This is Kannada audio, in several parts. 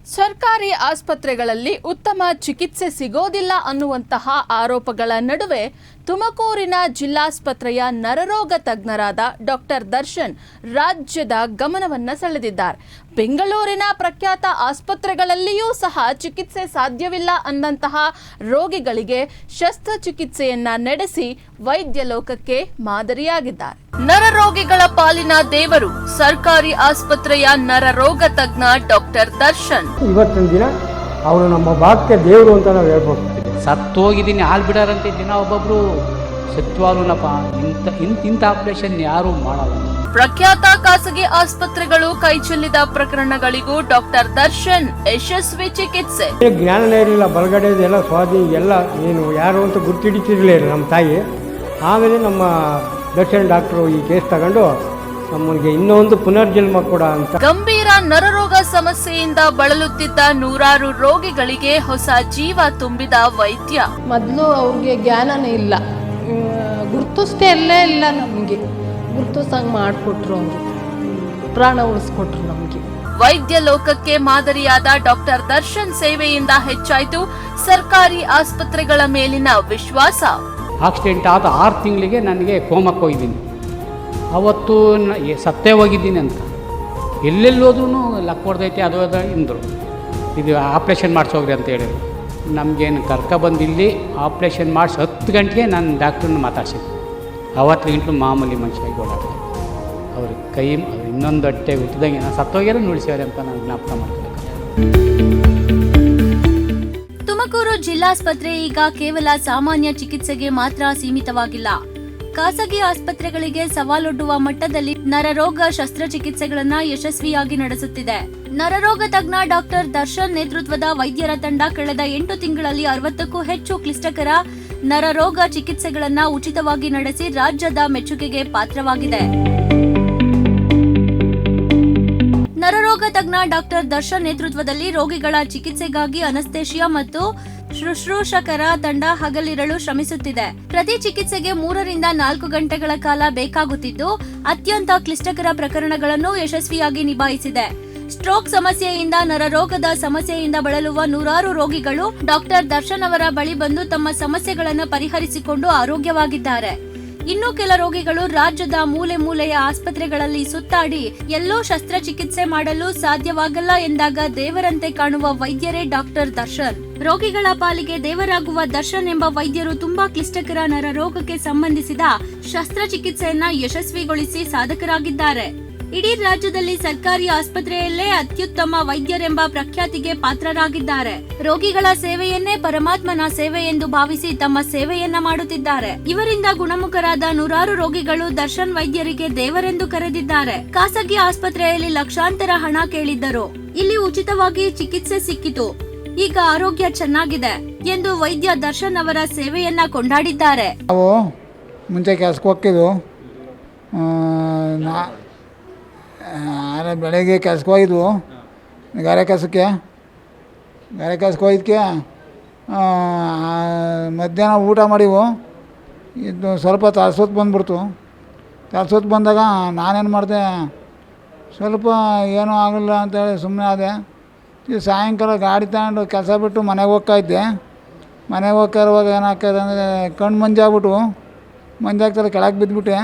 ಸರ್ಕಾರಿ ಆಸ್ಪತ್ರೆಗಳಲ್ಲಿ ಉತ್ತಮ ಚಿಕಿತ್ಸೆ ಸಿಗೋದಿಲ್ಲ ಅನ್ನುವಂತಹ ಆರೋಪಗಳ ನಡುವೆ ತುಮಕೂರಿನ ಜಿಲ್ಲಾಸ್ಪತ್ರೆಯ ನರರೋಗ ತಜ್ಞರಾದ ಡಾಕ್ಟರ್ ದರ್ಶನ್ ರಾಜ್ಯದ ಗಮನವನ್ನು ಸೆಳೆದಿದ್ದಾರೆ. ಬೆಂಗಳೂರಿನ ಪ್ರಖ್ಯಾತ ಆಸ್ಪತ್ರೆಗಳಲ್ಲಿಯೂ ಸಹ ಚಿಕಿತ್ಸೆ ಸಾಧ್ಯವಿಲ್ಲ ಅನ್ನಂತಹ ರೋಗಿಗಳಿಗೆ ಶಸ್ತ್ರಚಿಕಿತ್ಸೆಯನ್ನ ನಡೆಸಿ ವೈದ್ಯ ಲೋಕಕ್ಕೆ ಮಾದರಿಯಾಗಿದ್ದಾರೆ. ನರರೋಗಿಗಳ ಪಾಲಿನ ದೇವರು ಸರ್ಕಾರಿ ಆಸ್ಪತ್ರೆಯ ನರರೋಗ ತಜ್ಞ ಡಾಕ್ಟರ್ ದರ್ಶನ್. ಇವತ್ತಿನ ದಿನ ಅವರು ನಮ್ಮ ಭಾಗಕ್ಕೆ ದೇವರು ಅಂತ ನಾವು ಹೇಳ್ಬೋದು. ಸತ್ತೋಗಿದ್ದೀನಿ ಹಾಲು ಬಿಡಾರಂತೆ ದಿನ ಒಬ್ಬೊಬ್ರು ಸತ್ವಾಲುನಪ್ಪ. ಇಂಥ ಆಪರೇಷನ್ ಯಾರು ಮಾಡಲ್ಲ. ಪ್ರಖ್ಯಾತ ಖಾಸಗಿ ಆಸ್ಪತ್ರೆಗಳು ಕೈಚೆಲ್ಲಿದ ಪ್ರಕರಣಗಳಿಗೂ ಡಾಕ್ಟರ್ ದರ್ಶನ್ ಯಶಸ್ವಿ ಚಿಕಿತ್ಸೆ. ಜ್ಞಾನನೇ ಇರಲಿಲ್ಲ, ಬಲಗಡೆ ಎಲ್ಲ ಸ್ವಾಧೀನ ಎಲ್ಲ ಏನು ಯಾರು ಅಂತ ಗುರ್ತಿಡಿತಿರ್ಲಿಲ್ಲ ನಮ್ಮ ತಾಯಿ. ಆಮೇಲೆ ನಮ್ಮ ದರ್ಶನ್ ಡಾಕ್ಟ್ರು ಈ ಕೇಸ್ ತಗೊಂಡು ನಮಗೆ ಇನ್ನೊಂದು ಪುನರ್ಜನ್ಮ ಕೂಡ ಅಂತ. ಗಂಭೀರ ನರರೋಗ ಸಮಸ್ಯೆಯಿಂದ ಬಳಲುತ್ತಿದ್ದ ನೂರಾರು ರೋಗಿಗಳಿಗೆ ಹೊಸ ಜೀವ ತುಂಬಿದ ವೈದ್ಯ. ಮೊದಲು ಅವ್ರಿಗೆ ಜ್ಞಾನನೇ ಇಲ್ಲ, ಗುರ್ತಿಸ್ತೇ ಇಲ್ಲ, ನಮಗೆ ಗುರ್ತಿಸಂಗೆ ಮಾಡಿಕೊಟ್ರು, ಅವರು ಪ್ರಾಣ ಉಳಿಸ್ಕೊಟ್ರು ನಮಗೆ. ವೈದ್ಯ ಲೋಕಕ್ಕೆ ಮಾದರಿಯಾದ ಡಾಕ್ಟರ್ ದರ್ಶನ್ ಸೇವೆಯಿಂದ ಹೆಚ್ಚಾಯಿತು ಸರ್ಕಾರಿ ಆಸ್ಪತ್ರೆಗಳ ಮೇಲಿನ ವಿಶ್ವಾಸ. ಆಕ್ಸಿಡೆಂಟ್ ಆದ 6 ತಿಂಗಳಿಗೆ ನನಗೆ ಕೋಮಕ್ಕೆ ಹೋಗಿದ್ದೀನಿ. ಅವತ್ತು ಸತ್ತೇ ಹೋಗಿದ್ದೀನಿ ಅಂತ ಎಲ್ಲೆಲ್ಲೋದ್ರೂ ಲಕ್ ಹೊಡೆದೈತೆ ಅದು ಇಂದರು. ಇದು ಆಪ್ರೇಷನ್ ಮಾಡಿಸೋಗ್ರಿ ಅಂತ ಹೇಳಿದ್ರು. ನಮಗೇನು ಬಂದು ಇಲ್ಲಿ ಆಪ್ರೇಷನ್ ಮಾಡಿಸಿ 10 ಗಂಟೆಗೆ ನಾನು ಡಾಕ್ಟ್ರನ್ನ ಮಾತಾಡ್ಸಿದ್ದೆ. ಅವತ್ತು ಗಂಟಲು ಮಾಮೂಲಿ ಮನುಷ್ಯಾಗಿ ಓಡಾಡ್ತಾರೆ. ಅವ್ರಿಗೆ ಕೈ ಇನ್ನೊಂದು ಹೊಟ್ಟೆ ಹುಟ್ಟಿದಂಗೆ ನಾನು ಸತ್ತೋಗ್ಯಾರ ನುಳಿಸ್ಯಾರೆ ಅಂತ ನಾನು ಜ್ಞಾಪಕ ಮಾಡ್ತೀನಿ. ತುಮಕೂರು ಜಿಲ್ಲಾಸ್ಪತ್ರೆ ಈಗ ಕೇವಲ ಸಾಮಾನ್ಯ ಚಿಕಿತ್ಸೆಗೆ ಮಾತ್ರ ಸೀಮಿತವಾಗಿಲ್ಲ. ಖಾಸಗಿ ಆಸ್ಪತ್ರೆಗಳಿಗೆ ಸವಾಲೊಡ್ಡುವ ಮಟ್ಟದಲ್ಲಿ ನರರೋಗ ಶಸ್ತ್ರಚಿಕಿತ್ಸೆಗಳನ್ನ ಯಶಸ್ವಿಯಾಗಿ ನಡೆಸುತ್ತಿದೆ. ನರರೋಗ ತಜ್ಞ ಡಾಕ್ಟರ್ ದರ್ಶನ್ ನೇತೃತ್ವದ ವೈದ್ಯರ ತಂಡ ಕಳೆದ 8 ತಿಂಗಳಲ್ಲಿ 60ಕ್ಕೂ ಹೆಚ್ಚು ಕ್ಲಿಷ್ಟಕರ ನರರೋಗ ಚಿಕಿತ್ಸೆಗಳನ್ನ ಉಚಿತವಾಗಿ ನಡೆಸಿ ರಾಜ್ಯದ ಮೆಚ್ಚುಗೆಗೆ ಪಾತ್ರವಾಗಿದೆ. ನರರೋಗ ತಜ್ಞ ಡಾಕ್ಟರ್ ದರ್ಶನ್ ನೇತೃತ್ವದಲ್ಲಿ ರೋಗಿಗಳ ಚಿಕಿತ್ಸೆಗಾಗಿ ಅನಸ್ತೇಷಿಯಾ ಮತ್ತು ಶುಶ್ರೂಷಕರ ತಂಡ ಹಗಲಿರಳು ಶ್ರಮಿಸುತ್ತಿದೆ. ಪ್ರತಿ ಚಿಕಿತ್ಸೆಗೆ 3 ರಿಂದ 4 ಗಂಟೆಗಳ ಕಾಲ ಬೇಕಾಗುತ್ತಿದ್ದು ಅತ್ಯಂತ ಕ್ಲಿಷ್ಟಕರ ಪ್ರಕರಣಗಳನ್ನು ಯಶಸ್ವಿಯಾಗಿ ನಿಭಾಯಿಸಿದೆ. ಸ್ಟ್ರೋಕ್ ಸಮಸ್ಯೆಯಿಂದ ನರರೋಗದ ಸಮಸ್ಯೆಯಿಂದ ಬಳಲುವ ನೂರಾರು ರೋಗಿಗಳು ಡಾಕ್ಟರ್ ದರ್ಶನ್ ಅವರ ಬಳಿ ಬಂದು ತಮ್ಮ ಸಮಸ್ಯೆಗಳನ್ನು ಪರಿಹರಿಸಿಕೊಂಡು ಆರೋಗ್ಯವಾಗಿದ್ದಾರೆ. ಇನ್ನು ಕೆಲ ರೋಗಿಗಳು ರಾಜ್ಯದ ಮೂಲೆ ಮೂಲೆಯ ಆಸ್ಪತ್ರೆಗಳಲ್ಲಿ ಸುತ್ತಾಡಿ ಎಲ್ಲೋ ಶಸ್ತ್ರಚಿಕಿತ್ಸೆ ಮಾಡಲು ಸಾಧ್ಯವಾಗಲ್ಲ ಎಂದಾಗ ದೇವರಂತೆ ಕಾಣುವ ವೈದ್ಯರೇ ಡಾಕ್ಟರ್ ದರ್ಶನ್. ರೋಗಿಗಳ ಪಾಲಿಗೆ ದೇವರಾಗುವ ದರ್ಶನ್ ಎಂಬ ವೈದ್ಯರು ತುಂಬಾ ಕ್ಲಿಷ್ಟಕರ ನರರೋಗಕ್ಕೆ ಸಂಬಂಧಿಸಿದ ಶಸ್ತ್ರಚಿಕಿತ್ಸೆಯನ್ನ ಯಶಸ್ವಿಗೊಳಿಸಿ ಸಾಧಕರಾಗಿದ್ದಾರೆ. ಇಡೀ ರಾಜ್ಯದಲ್ಲಿ ಸರ್ಕಾರಿ ಆಸ್ಪತ್ರೆಯಲ್ಲೇ ಅತ್ಯುತ್ತಮ ವೈದ್ಯರೆಂಬ ಪ್ರಖ್ಯಾತಿಗೆ ಪಾತ್ರರಾಗಿದ್ದಾರೆ. ರೋಗಿಗಳ ಸೇವೆಯನ್ನೇ ಪರಮಾತ್ಮನ ಸೇವೆ ಎಂದು ಭಾವಿಸಿ ತಮ್ಮ ಸೇವೆಯನ್ನ ಮಾಡುತ್ತಿದ್ದಾರೆ. ಇವರಿಂದ ಗುಣಮುಖರಾದ ನೂರಾರು ರೋಗಿಗಳು ದರ್ಶನ್ ವೈದ್ಯರಿಗೆ ದೇವರೆಂದು ಕರೆದಿದ್ದಾರೆ. ಖಾಸಗಿ ಆಸ್ಪತ್ರೆಯಲ್ಲಿ ಲಕ್ಷಾಂತರ ಹಣ ಕೇಳಿದ್ದರು, ಇಲ್ಲಿ ಉಚಿತವಾಗಿ ಚಿಕಿತ್ಸೆ ಸಿಕ್ಕಿತು, ಈಗ ಆರೋಗ್ಯ ಚೆನ್ನಾಗಿದೆ ಎಂದು ವೈದ್ಯ ದರ್ಶನ್ ಅವರ ಸೇವೆಯನ್ನ ಕೊಂಡಾಡಿದ್ದಾರೆ. ನಾವು ಮುಂಚೆ ಕೆಲಸಕ್ಕೆ ಹೋಗ್ತಿದ್ವು. ಬೆಳಗ್ಗೆ ಕೆಲ್ಸಕ್ಕೆ ಹೋಗಿದ್ವು, ಗಾರೆ ಕೆಲಸಕ್ಕೆ ಹೋಗಿದ್ದಕ್ಕೆ ಮಧ್ಯಾಹ್ನ ಊಟ ಮಾಡಿವು. ಇದು ಸ್ವಲ್ಪ ತಲ್ಸೊತ್ತು ಬಂದ್ಬಿಡ್ತು. ತಲ್ಸೊತ್ತು ಬಂದಾಗ ನಾನೇನು ಮಾಡಿದೆ, ಸ್ವಲ್ಪ ಏನೂ ಆಗಲ್ಲ ಅಂತೇಳಿ ಸುಮ್ಮನೆ ಆದೆ. ಈ ಸಾಯಂಕಾಲ ಗಾಡಿ ತಗೊಂಡು ಕೆಲಸ ಬಿಟ್ಟು ಮನೆಗೆ ಹೋಗ್ತಾಯಿದ್ದೆ. ಮನೆಗೆ ಹೋಗ್ತಿರುವಾಗ ಏನಾಗ್ತದೆ ಅಂದರೆ ಕಣ್ಣು ಮಂಜಾಗ್ಬಿಟ್ಟು ಮಂಜಾಗ್ತಾರೆ, ಕೆಳಗೆ ಬಿದ್ದುಬಿಟ್ಟೆ.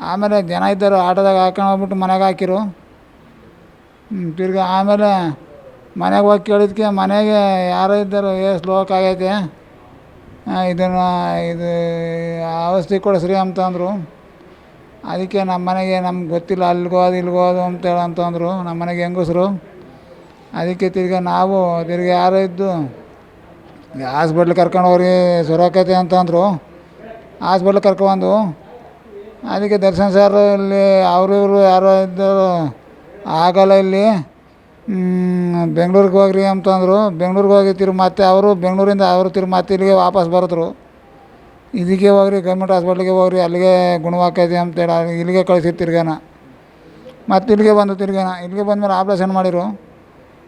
ಆಮೇಲೆ ಜನ ಇದ್ದರು, ಆಟೋದಾಗ ಹಾಕೊಂಡು ಹೋಗ್ಬಿಟ್ಟು ಮನೆಗೆ ಹಾಕಿರು. ತಿರ್ಗಿ ಆಮೇಲೆ ಮನೆಗೆ ಹೋಗಿ ಕೇಳಿದ್ಕೆ ಮನೆಗೆ ಯಾರೋ ಇದ್ದರು, ಸ್ಲೋಕ್ ಆಗೈತೆ, ಇದು ಔಷಧಿ ಕೊಡಿಸ್ರಿ ಅಂತಂದರು. ಅದಕ್ಕೆ ನಮ್ಮ ಮನೆಗೆ ನಮ್ಗೆ ಗೊತ್ತಿಲ್ಲ, ಅಲ್ಲಿಗೋದು ಇಲ್ಲಿಗೋದು ಅಂತೇಳಿ ಅಂತಂದರು ನಮ್ಮ ಮನೆಗೆ ಹೆಂಗಸರು. ಅದಕ್ಕೆ ತಿರ್ಗಿ ನಾವು ತಿರ್ಗಿ ಯಾರೋ ಇದ್ದು ಹಾಸ್ಪಿಟ್ಲಿಗೆ ಕರ್ಕೊಂಡು ಹೋಗ್ರಿ ಸೊರಕೈತೆ ಅಂತಂದರು. ಹಾಸ್ಪಿಟ್ಲಿಗೆ ಕರ್ಕೊಂಡು ಅದಕ್ಕೆ ದರ್ಶನ್ ಸರ್ ಇಲ್ಲಿ ಅವರು ಯಾರೋ ಇದ್ದರು, ಆಗಲ್ಲ ಇಲ್ಲಿ ಬೆಂಗಳೂರಿಗೆ ಹೋಗ್ರಿ ಅಂತಂದರು. ಬೆಂಗಳೂರಿಗೆ ಹೋಗಿ ತಿರ್ಗಿ ಮತ್ತೆ ಅವರು ಬೆಂಗಳೂರಿಂದ ಅವರು ತಿರ್ಗಿ ಮತ್ತೆ ಇಲ್ಲಿಗೆ ವಾಪಸ್ ಬರೆದ್ರು. ಇದಕ್ಕೆ ಹೋಗ್ರಿ ಗೌರ್ಮೆಂಟ್ ಹಾಸ್ಪಿಟ್ಲಿಗೆ ಹೋಗ್ರಿ, ಅಲ್ಲಿಗೆ ಗುಣವಾಕೈತಿ ಅಂತೇಳಿ ಇಲ್ಲಿಗೆ ಕಳಿಸಿದ್ದು. ತಿರ್ಗಾನ ಮತ್ತೆ ಇಲ್ಲಿಗೆ ಬಂದು ಇಲ್ಲಿಗೆ ಬಂದಮೇಲೆ ಆಪ್ರೇಷನ್ ಮಾಡಿರು.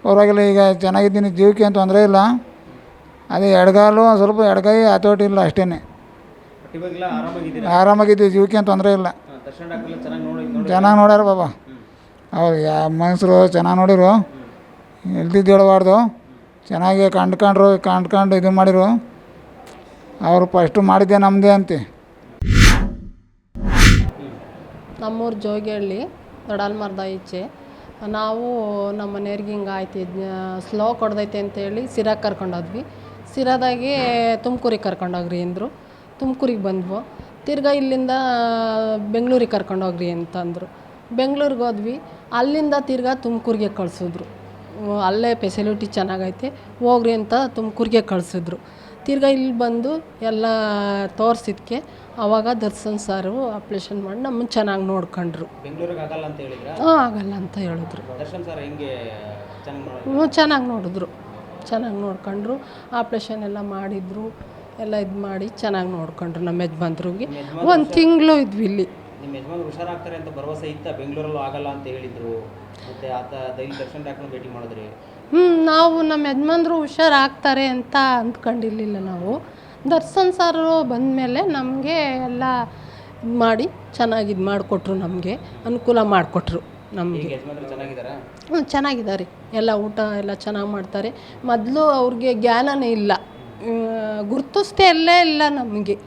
ಪರವಾಗಿಲ್ಲ, ಈಗ ಚೆನ್ನಾಗಿದ್ದೀನಿ, ಜೀವಕ್ಕೆ ಏನು ತೊಂದರೆ ಇಲ್ಲ. ಅದೇ ಎಡಗಾಲು ಸ್ವಲ್ಪ ಎಡಗೈ ಹತೋಟಿ ಇಲ್ಲ ಅಷ್ಟೇ, ಆರಾಮಾಗಿದ್ದೀವಿ, ಜೀವಕ್ಕೆ ಏನು ತೊಂದರೆ ಇಲ್ಲ. ಚೆನ್ನಾಗಿ ನೋಡ್ಯಾರ ಬಾಬಾ, ಅವ್ರು ಯಾವ ಮನುಷ್ಯರು ಚೆನ್ನಾಗಿ ನೋಡಿರು. ಎಲ್ದಿದ್ದು ಹೇಳಬಾರ್ದು, ಚೆನ್ನಾಗಿ ಕಂಡ್ಕೊಂಡು ಇದು ಮಾಡಿರು. ಅವರು ಫಸ್ಟು ಮಾಡಿದ್ದೆ ನಮ್ಮದೇ ಅಂತೆ. ನಮ್ಮೂರು ಜೋಗಿಹಳ್ಳಿ ದೊಡಲ್ಮರದ ಈಚೆ. ನಾವು ನಮ್ಮ ಮನೆಯವ್ರಿಗೆ ಹಿಂಗೆ ಆಯ್ತು, ಸ್ಲೋ ಕೊಡ್ದೈತೆ ಅಂತೇಳಿ ಸಿರಾಗೆ ಕರ್ಕೊಂಡೋದ್ವಿ. ಸಿರಾದಾಗೆ ತುಮಕೂರಿಗೆ ಕರ್ಕೊಂಡೋಗ್ರಿ ಅಂದರು. ತುಮಕೂರಿಗೆ ಬಂದ್ವು. ತಿರ್ಗಾ ಇಲ್ಲಿಂದ ಬೆಂಗಳೂರಿಗೆ ಕರ್ಕೊಂಡೋಗ್ರಿ ಅಂತಂದರು. ಬೆಂಗಳೂರಿಗೆ ಹೋದ್ವಿ. ಅಲ್ಲಿಂದ ತಿರ್ಗಾ ತುಮಕೂರಿಗೆ ಕಳಿಸಿದ್ರು. ಅಲ್ಲೇ ಫೆಸಿಲಿಟಿ ಚೆನ್ನಾಗೈತೆ ಹೋಗ್ರಿ ಅಂತ ತುಮಕೂರಿಗೆ ಕಳಿಸಿದ್ರು. ತಿರ್ಗಾ ಇಲ್ಲಿ ಬಂದು ಎಲ್ಲ ತೋರಿಸಿದ್ಕೆ ಆವಾಗ ದರ್ಶನ್ ಸಾರು ಆಪ್ರೇಷನ್ ಮಾಡಿ ನಮ್ಮನ್ನು ಚೆನ್ನಾಗಿ ನೋಡ್ಕೊಂಡ್ರು. ಬೆಂಗಳೂರಿಗೆ ಆಗಲ್ಲ ಅಂತ ಹೇಳಿದ್ರು. ಆಗಲ್ಲ ಅಂತ ಹೇಳಿದ್ರು. ದರ್ಶನ್ ಸರ್ ಹೆಂಗೆ ಚೆನ್ನಾಗಿ ನೋಡಿದ್ರು, ಚೆನ್ನಾಗಿ ನೋಡ್ಕೊಂಡ್ರು. ಆಪ್ರೇಷನ್ ಎಲ್ಲ ಮಾಡಿದ್ರು, ಎಲ್ಲ ಇದು ಮಾಡಿ ಚೆನ್ನಾಗಿ ನೋಡ್ಕೊಂಡ್ರು. ನಮ್ಮ ಯಜಮಾನ್ರಿಗೆ 1 ತಿಂಗಳು ಇದ್ವಿ ಇಲ್ಲಿ. ನಿಮ್ಮ ಯಜಮಾನ್ರು ಹುಷಾರಾಗ್ತಾರೆ ಅಂತ ಭರವಸೆ ಇತ್ತ? ಬೆಂಗಳೂರಲ್ಲೂ ಆಗಲ್ಲ ಅಂತ ಹೇಳಿದ್ರು, ಮತ್ತು ಆತ ದರ್ಶನ್ ಡಾಕ್ಟರ್ನ ಭೇಟಿ ಮಾಡಿದ್ರಿ? ನಾವು ನಮ್ಮ ಯಜಮಾನ್ರು ಹುಷಾರಾಗ್ತಾರೆ ಅಂತ ಅಂದ್ಕೊಂಡಿರಲಿಲ್ಲ ನಾವು. ದರ್ಶನ್ ಸಾರು ಬಂದಮೇಲೆ ನಮಗೆ ಎಲ್ಲ ಇದು ಮಾಡಿ ಚೆನ್ನಾಗಿ ಇದು ಮಾಡಿಕೊಟ್ರು, ನಮಗೆ ಅನುಕೂಲ ಮಾಡಿಕೊಟ್ರು ನಮಗೆ. ಯಜಮಾನ್ರು ಚೆನ್ನಾಗಿದ್ದಾರಾ? ಚೆನ್ನಾಗಿದ್ದಾರೆ. ಎಲ್ಲ ಊಟ ಎಲ್ಲ ಚೆನ್ನಾಗಿ ಮಾಡ್ತಾರೆ. ಮೊದಲು ಅವ್ರಿಗೆ ಜ್ಞಾನನೇ ಇಲ್ಲ, ಗುರ್ತಿಸ್ತೇ ಇಲ್ಲ ನಮಗೆ.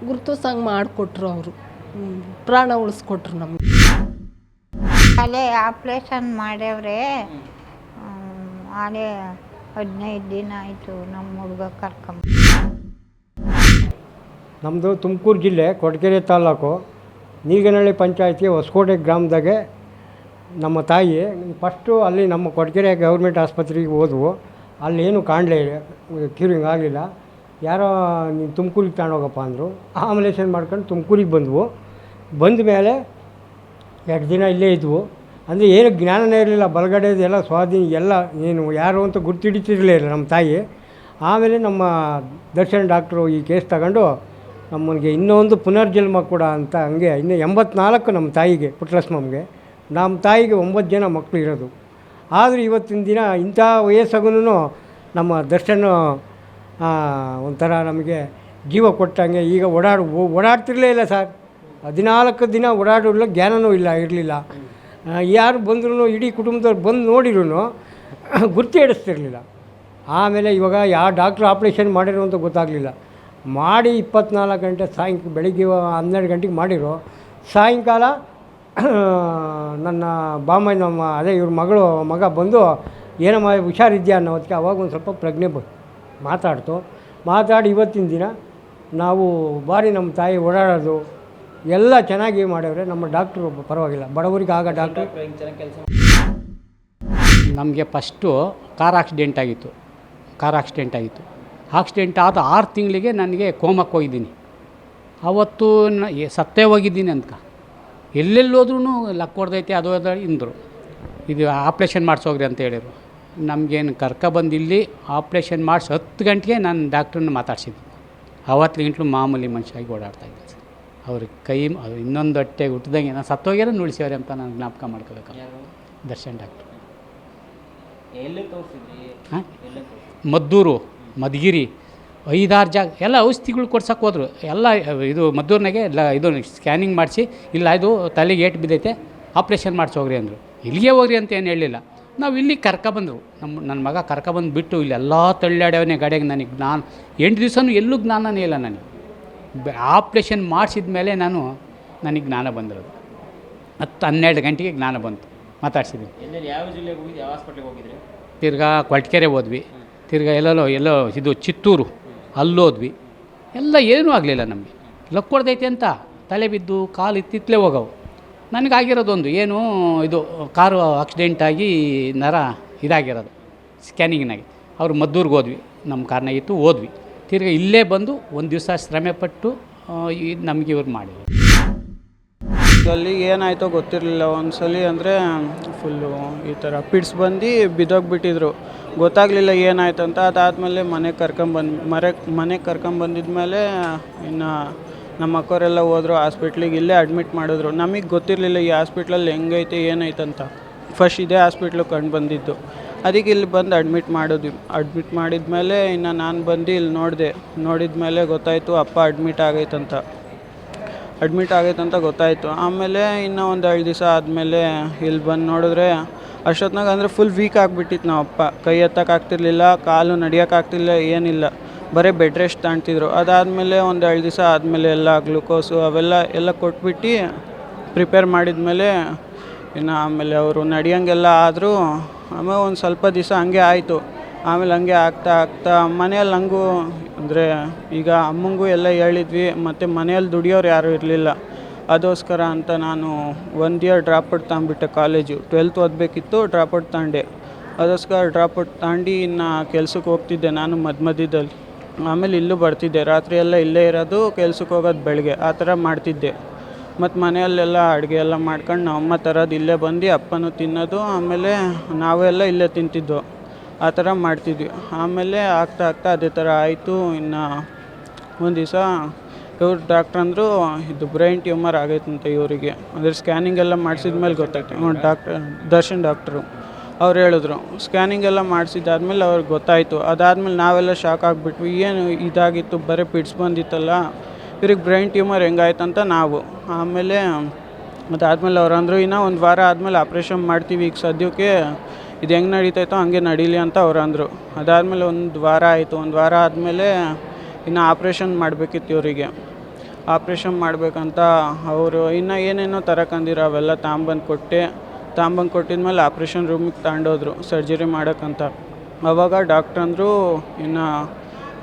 ಗುರ್ತಿಸಂಗೆ ಮಾಡಿಕೊಟ್ರು ಅವರು, ಪ್ರಾಣ ಉಳಿಸ್ಕೊಟ್ರು ನಮಗೆ. ಅಲ್ಲೇ ಆಪ್ರೇಷನ್ ಮಾಡ್ಯವ್ರೆ. ಅಲ್ಲೇ 15 ದಿನ ಆಯಿತು ನಮ್ಮ ಹುಡುಗ ಕರ್ಕೊಂಬ. ನಮ್ಮದು ತುಮಕೂರು ಜಿಲ್ಲೆ ಕೊರಟಗೆರೆ ತಾಲೂಕು ನೀಗನಹಳ್ಳಿ ಪಂಚಾಯತಿ ಹೊಸಕೋಟೆ ಗ್ರಾಮದಾಗೆ ನಮ್ಮ ತಾಯಿ ಫಸ್ಟು ಅಲ್ಲಿ ನಮ್ಮ ಕೊರಟಗೆರೆ ಗೌರ್ಮೆಂಟ್ ಆಸ್ಪತ್ರೆಗೆ ಹೋದ್ವು. ಅಲ್ಲೇನು ಕಾಣಲೇ ಕ್ಯೂರಿಂಗ್ ಆಗಲಿಲ್ಲ. ಯಾರೋ ನೀನು ತುಮಕೂರಿಗೆ ತಗೊಂಡೋಗಪ್ಪ ಅಂದರು. ಆಂಬುಲೆನ್ಸ್ ಮಾಡ್ಕೊಂಡು ತುಮಕೂರಿಗೆ ಬಂದವು. ಬಂದ ಮೇಲೆ 2 ದಿನ ಇಲ್ಲೇ ಇದ್ವು. ಅಂದರೆ ಏನು ಜ್ಞಾನನೇ ಇರಲಿಲ್ಲ, ಬಲಗಡೆದೆಲ್ಲ ಸ್ವಾಧೀನ ಎಲ್ಲ ಏನು ಯಾರು ಅಂತ ಗುರ್ತಿಡಿತಿರಲೇ ಇಲ್ಲ ನಮ್ಮ ತಾಯಿ. ಆಮೇಲೆ ನಮ್ಮ ದರ್ಶನ್ ಡಾಕ್ಟ್ರು ಈ ಕೇಸ್ ತಗೊಂಡು ನಮ್ಮನಿಗೆ ಇನ್ನೊಂದು ಪುನರ್ಜನ್ಮ ಕೂಡ ಅಂತ ಹಂಗೆ ಇನ್ನು 84 ನಮ್ಮ ತಾಯಿಗೆ, ಪುಟ್ಲಸ್ಮಮ್ಮಗೆ. ನಮ್ಮ ತಾಯಿಗೆ 9 ಜನ ಮಕ್ಕಳು ಇರೋದು. ಆದರೂ ಇವತ್ತಿನ ದಿನ ಇಂಥ ವಯಸ್ಸಾಗೂ ನಮ್ಮ ದರ್ಶನ್ ಒಂಥರ ನಮಗೆ ಜೀವ ಕೊಟ್ಟಂಗೆ. ಈಗ ಓಡಾಡ್ತಿರಲೇ ಇಲ್ಲ ಸರ್. 14 ದಿನ ಓಡಾಡೋಲ್ಲ, ಜ್ಞಾನವೂ ಇರಲಿಲ್ಲ. ಯಾರು ಬಂದ್ರೂ ಇಡೀ ಕುಟುಂಬದವ್ರು ಬಂದು ನೋಡಿರೂ ಗುರ್ತಿ ಹಿಡಿಸ್ತಿರ್ಲಿಲ್ಲ. ಆಮೇಲೆ ಇವಾಗ ಯಾವ ಡಾಕ್ಟ್ರು ಆಪ್ರೇಷನ್ ಮಾಡಿರೋ ಅಂತ ಗೊತ್ತಾಗಲಿಲ್ಲ. ಮಾಡಿ 24 ಗಂಟೆ ಬೆಳಿಗ್ಗೆ 12 ಗಂಟೆಗೆ ಮಾಡಿರೋ, ಸಾಯಂಕಾಲ ನನ್ನ ಬಾಮ ನಮ್ಮ ಅದೇ ಇವ್ರ ಮಗ ಬಂದು ಏನಮ್ಮ ಹುಷಾರಿದ್ಯಾ ಅನ್ನೋ ಹೊತ್ತಿಗೆ ಅವಾಗ ಒಂದು ಸ್ವಲ್ಪ ಪ್ರಜ್ಞೆ ಮಾತಾಡಿ ಇವತ್ತಿನ ದಿನ ನಾವು ಭಾರಿ ನಮ್ಮ ತಾಯಿ ಓಡಾಡೋದು ಎಲ್ಲ ಚೆನ್ನಾಗಿ ಮಾಡ್ಯವ್ರೆ. ನಮ್ಮ ಡಾಕ್ಟ್ರು ಪರವಾಗಿಲ್ಲ, ಬಡವರಿಗೆ ಆಗ ಡಾಕ್ಟ್ರು. ನಮಗೆ ಫಸ್ಟು ಕಾರ್ ಆಕ್ಸಿಡೆಂಟ್ ಆಗಿತ್ತು. ಆಕ್ಸಿಡೆಂಟ್ ಆದ 6 ತಿಂಗಳಿಗೆ ನನಗೆ ಕೋಮಕ್ಕೆ ಹೋಗಿದ್ದೀನಿ. ಅವತ್ತು ಸತ್ತೇ ಹೋಗಿದ್ದೀನಿ ಅಂತ. ಎಲ್ಲೆಲ್ಲೋದ್ರೂ ಲಕ್ ಹೊಡೆದೈತೆ ಅದು ಇಂದರು. ಇದು ಆಪ್ರೇಷನ್ ಮಾಡಿಸೋಗ್ರಿ ಅಂತ ಹೇಳಿದರು. ನಮಗೇನು ಕರ್ಕೊಬಂದು ಇಲ್ಲಿ ಆಪ್ರೇಷನ್ ಮಾಡಿಸಿ 10 ಗಂಟೆಗೆ ನಾನು ಡಾಕ್ಟ್ರನ್ನ ಮಾತಾಡ್ಸಿದ್ದೆ. ಅವತ್ತಿಗಂಟ್ಲು ಮಾಮೂಲಿ ಮನುಷ್ಯಾಗಿ ಓಡಾಡ್ತಾಯಿದ್ದೆ. ಅವ್ರಿಗೆ ಅದು ಇನ್ನೊಂದು ಹೊಟ್ಟೆಗೆ ಹುಟ್ಟಿದಂಗೆ ನಾನು ಸತ್ತೋಗ್ಯಾರ ನುಳಿಸ್ಯವ್ರೆ ಅಂತ ನಾನು ಜ್ಞಾಪಕ ಮಾಡ್ಕೋಬೇಕಲ್ಲ. ದರ್ಶನ್ ಡಾಕ್ಟ್ರು ಹಾಂ, ಮದ್ದೂರು, ಮಧುಗಿರಿ, 5-6 ಜಾಗ ಎಲ್ಲ ಔಷಧಿಗಳು ಕೊಡ್ಸೋಕೆ ಹೋದ್ರು. ಎಲ್ಲ ಇದು ಮದ್ದೂರಿನಾಗೆ ಇದು ಸ್ಕ್ಯಾನಿಂಗ್ ಮಾಡಿಸಿ, ಇಲ್ಲ ಇದು ತಲೆಗೆ ಏಟು ಬಿದ್ದೈತೆ, ಆಪ್ರೇಷನ್ ಮಾಡಿಸೋಗ್ರಿ ಅಂದರು. ಇಲ್ಲಿಗೆ ಹೋಗ್ರಿ ಅಂತ ಏನು ಹೇಳಲಿಲ್ಲ. ನಾವು ಇಲ್ಲಿ ಕರ್ಕೊಬಂದರು. ನನ್ನ ಮಗ ಕರ್ಕೊಬಂದು ಬಿಟ್ಟು ಇಲ್ಲೆಲ್ಲ ತಳ್ಳಾಡ್ಯವನೇ ಗಾಡಿಯಾಗ. ನನಗೆ 8 ದಿವಸನೂ ಎಲ್ಲೂ ಜ್ಞಾನನೇ ಇಲ್ಲ. ನನಗೆ ಆಪ್ರೇಷನ್ ಮಾಡಿಸಿದ ಮೇಲೆ ನನಗೆ ಜ್ಞಾನ ಬಂದಿರೋದು. 10-12 ಗಂಟೆಗೆ ಜ್ಞಾನ ಬಂತು. ಮಾತಾಡ್ಸಿದ್ವಿ. ಯಾವ ಜಿಲ್ಲೆಗೆ ಹೋಗಿದ್ದು, ಯಾವ ಹಾಸ್ಪಿಟ್ಲಿಗೆ ಹೋಗಿದ್ರಿ? ತಿರ್ಗಾ ಕೊರಟಗೆರೆ ಹೋದ್ವಿ. ತಿರ್ಗಾ ಎಲ್ಲೋ ಇದು ಚಿತ್ತೂರು ಅಲ್ಲೋದ್ವಿ. ಎಲ್ಲ ಏನೂ ಆಗಲಿಲ್ಲ ನಮಗೆ. ಲಕ್ ಹೊಡೆದೈತೆ ಅಂತ ತಲೆ ಬಿದ್ದು ಕಾಲು ಇತ್ತಿತ್ತಲೇ ಹೋಗವು. ನನಗಾಗಿರೋದೊಂದು ಏನು ಇದು ಕಾರು ಆಕ್ಸಿಡೆಂಟಾಗಿ ನರ ಇದಾಗಿರೋದು ಸ್ಕ್ಯಾನಿಂಗ್ನಾಗೆ. ಅವರು ಮದ್ದೂರಿಗೆ ಹೋದ್ವಿ, ನಮ್ಮ ಕಾರ್ನಾಗಿತ್ತು, ಹೋದ್ವಿ. ತಿರ್ಗಿ ಇಲ್ಲೇ ಬಂದು 1 ದಿವಸ ಶ್ರಮೆಪಟ್ಟು ನಮಗೆ ಇವ್ರು ಮಾಡಿದ್ರು. ಅಲ್ಲಿ ಏನಾಯಿತೋ ಗೊತ್ತಿರಲಿಲ್ಲ. ಒಂದು ಸಲ ಅಂದರೆ ಫುಲ್ಲು ಈ ಥರ ಪಿಡ್ಸ್ ಬಂದು ಬಿದ್ದೋಗ್ಬಿಟ್ಟಿದ್ರು. ಗೊತ್ತಾಗಲಿಲ್ಲ ಏನಾಯ್ತು ಅಂತ. ಅದಾದಮೇಲೆ ಮನೆಗೆ ಕರ್ಕೊಂಬಂದಿದ್ಮೇಲೆ ಇನ್ನು ನಮ್ಮ ಅಕ್ಕವರೆಲ್ಲ ಹೋದರು ಹಾಸ್ಪಿಟ್ಲಿಗೆ. ಇಲ್ಲೇ ಅಡ್ಮಿಟ್ ಮಾಡಿದ್ರು. ನಮಗೆ ಗೊತ್ತಿರಲಿಲ್ಲ ಈ ಹಾಸ್ಪಿಟ್ಲಲ್ಲಿ ಹೆಂಗೈತೆ ಏನೈತಂತ. ಫಸ್ಟ್ ಇದೇ ಹಾಸ್ಪಿಟ್ಲು ಕಂಡು ಬಂದಿದ್ದು. ಅದಕ್ಕೆ ಇಲ್ಲಿ ಬಂದು ಅಡ್ಮಿಟ್ ಮಾಡಿದ್ಮೇಲೆ ಇನ್ನು ನಾನು ಬಂದು ಇಲ್ಲಿ ನೋಡಿದ್ಮೇಲೆ ಗೊತ್ತಾಯಿತು ಅಪ್ಪ ಅಡ್ಮಿಟ್ ಆಗೈತಂತ ಗೊತ್ತಾಯಿತು. ಆಮೇಲೆ ಇನ್ನೂ ಒಂದು 2 ದಿವಸ ಆದಮೇಲೆ ಇಲ್ಲಿ ಬಂದು ನೋಡಿದ್ರೆ ಅಷ್ಟೊತ್ತಿನಾಗ ಅಂದರೆ ಫುಲ್ ವೀಕ್ ಆಗಿಬಿಟ್ಟಿತ್ತು ನಮ್ಮ ಅಪ್ಪ. ಕೈ ಎತ್ತಕ್ಕಾಗ್ತಿರ್ಲಿಲ್ಲ, ಕಾಲು ನಡಿಯೋಕ್ಕಾಗ್ತಿರ್ಲಿಲ್ಲ, ಏನಿಲ್ಲ, ಬರೀ ಬೆಡ್ ರೆಸ್ಟ್ ತಗೊಳ್ತಿದ್ರು. ಅದಾದಮೇಲೆ ಒಂದು 2 ದಿವಸ ಆದಮೇಲೆ ಎಲ್ಲ ಗ್ಲೂಕೋಸು ಅವೆಲ್ಲ ಕೊಟ್ಬಿಟ್ಟು ಪ್ರಿಪೇರ್ ಮಾಡಿದ್ಮೇಲೆ ಇನ್ನು ಆಮೇಲೆ ಅವರು ನಡೆಯೋಂಗೆಲ್ಲ ಆದರೂ. ಆಮೇಲೆ ಒಂದು ಸ್ವಲ್ಪ ದಿವಸ ಹಂಗೆ ಆಯಿತು. ಆಮೇಲೆ ಹಂಗೆ ಆಗ್ತಾ ಮನೆಯಲ್ಲಿ ನನಗೂ ಅಂದರೆ ಈಗ ಅಮ್ಮಂಗೂ ಎಲ್ಲ ಹೇಳಿದ್ವಿ, ಮತ್ತು ಮನೆಯಲ್ಲಿ ದುಡಿಯೋರು ಯಾರೂ ಇರಲಿಲ್ಲ. ಅದಕ್ಕೋಸ್ಕರ ಅಂತ ನಾನು 1 ಇಯರ್ ಡ್ರಾಪೌಟ್ ತಗೊಂಡ್ಬಿಟ್ಟೆ. ಕಾಲೇಜು 12th ಓದಬೇಕಿತ್ತು, ಡ್ರಾಪೌಟ್ ತಗೊಂಡೆ. ಅದಕ್ಕೋಸ್ಕರ ಡ್ರಾಪೌಟ್ ತಗೊಂಡು ಇನ್ನು ಕೆಲ್ಸಕ್ಕೆ ಹೋಗ್ತಿದ್ದೆ ನಾನು ಮಧ್ಯದಲ್ಲಿ. ಆಮೇಲೆ ಇಲ್ಲೂ ಬರ್ತಿದ್ದೆ, ರಾತ್ರಿ ಎಲ್ಲ ಇಲ್ಲೇ ಇರೋದು, ಕೆಲ್ಸಕ್ಕೆ ಹೋಗೋದು ಬೆಳಗ್ಗೆ, ಆ ಥರ ಮಾಡ್ತಿದ್ದೆ. ಮತ್ತು ಮನೆಯಲ್ಲೆಲ್ಲ ಅಡುಗೆ ಎಲ್ಲ ಮಾಡ್ಕೊಂಡು ನಮ್ಮಮ್ಮ ತರೋದು, ಇಲ್ಲೇ ಬಂದು ಅಪ್ಪನೂ ತಿನ್ನೋದು, ಆಮೇಲೆ ನಾವೆಲ್ಲ ಇಲ್ಲೇ ತಿಂತಿದ್ದೋ, ಆ ಥರ ಮಾಡ್ತಿದ್ವಿ. ಆಮೇಲೆ ಆಗ್ತಾ ಅದೇ ಥರ ಆಯಿತು. ಇನ್ನು ಒಂದು ದಿವಸ ಇವ್ರು ಡಾಕ್ಟ್ರ್ ಅಂದರು, ಇದು ಬ್ರೈನ್ ಟ್ಯೂಮರ್ ಆಗೈತಂತೆ ಇವರಿಗೆ. ಅಂದರೆ ಸ್ಕ್ಯಾನಿಂಗ್ ಎಲ್ಲ ಮಾಡಿಸಿದ ಮೇಲೆ ಗೊತ್ತಾಯ್ತು. ದರ್ಶನ್ ಡಾಕ್ಟ್ರು ಅವ್ರು ಹೇಳಿದ್ರು. ಸ್ಕ್ಯಾನಿಂಗ್ ಎಲ್ಲ ಮಾಡಿಸಿದ್ದಾದ್ಮೇಲೆ ಅವ್ರಿಗೆ ಗೊತ್ತಾಯಿತು. ಅದಾದಮೇಲೆ ನಾವೆಲ್ಲ ಶಾಕ್ ಆಗಿಬಿಟ್ವಿ, ಏನು ಇದಾಗಿತ್ತು, ಬರೀ ಪಿಟ್ಸ್ ಬಂದಿತ್ತಲ್ಲ, ಇವ್ರಿಗೆ ಬ್ರೈನ್ ಟ್ಯೂಮರ್ ಹೆಂಗಾಯ್ತಂತ ನಾವು. ಆಮೇಲೆ ಅದಾದಮೇಲೆ ಅವ್ರು ಅಂದರು, ಇನ್ನೂ 1 ವಾರ ಆದಮೇಲೆ ಆಪ್ರೇಷನ್ ಮಾಡ್ತೀವಿ, ಈಗ ಸದ್ಯಕ್ಕೆ ಇದು ಹೆಂಗೆ ನಡೀತಾಯಿತೋ ಹಂಗೆ ನಡೀಲಿ ಅಂತ ಅವ್ರು ಅಂದರು. ಅದಾದಮೇಲೆ 1 ವಾರ ಆಯಿತು. 1 ವಾರ ಆದಮೇಲೆ ಇನ್ನು ಆಪ್ರೇಷನ್ ಮಾಡಬೇಕಿತ್ತು ಇವರಿಗೆ. ಆಪ್ರೇಷನ್ ಮಾಡಬೇಕಂತ ಅವರು ಇನ್ನೂ ಏನೇನೋ ತರಕಂದಿರೋ ಅವೆಲ್ಲ ತಾಂಬಂದು ಕೊಟ್ಟಿದ್ಮೇಲೆ ಆಪ್ರೇಷನ್ ರೂಮಿಗೆ ತಗೊಂಡೋದ್ರು ಸರ್ಜರಿ ಮಾಡೋಕ್ಕಂತ. ಆವಾಗ ಡಾಕ್ಟ್ರ್ ಅಂದರು, ಇನ್ನು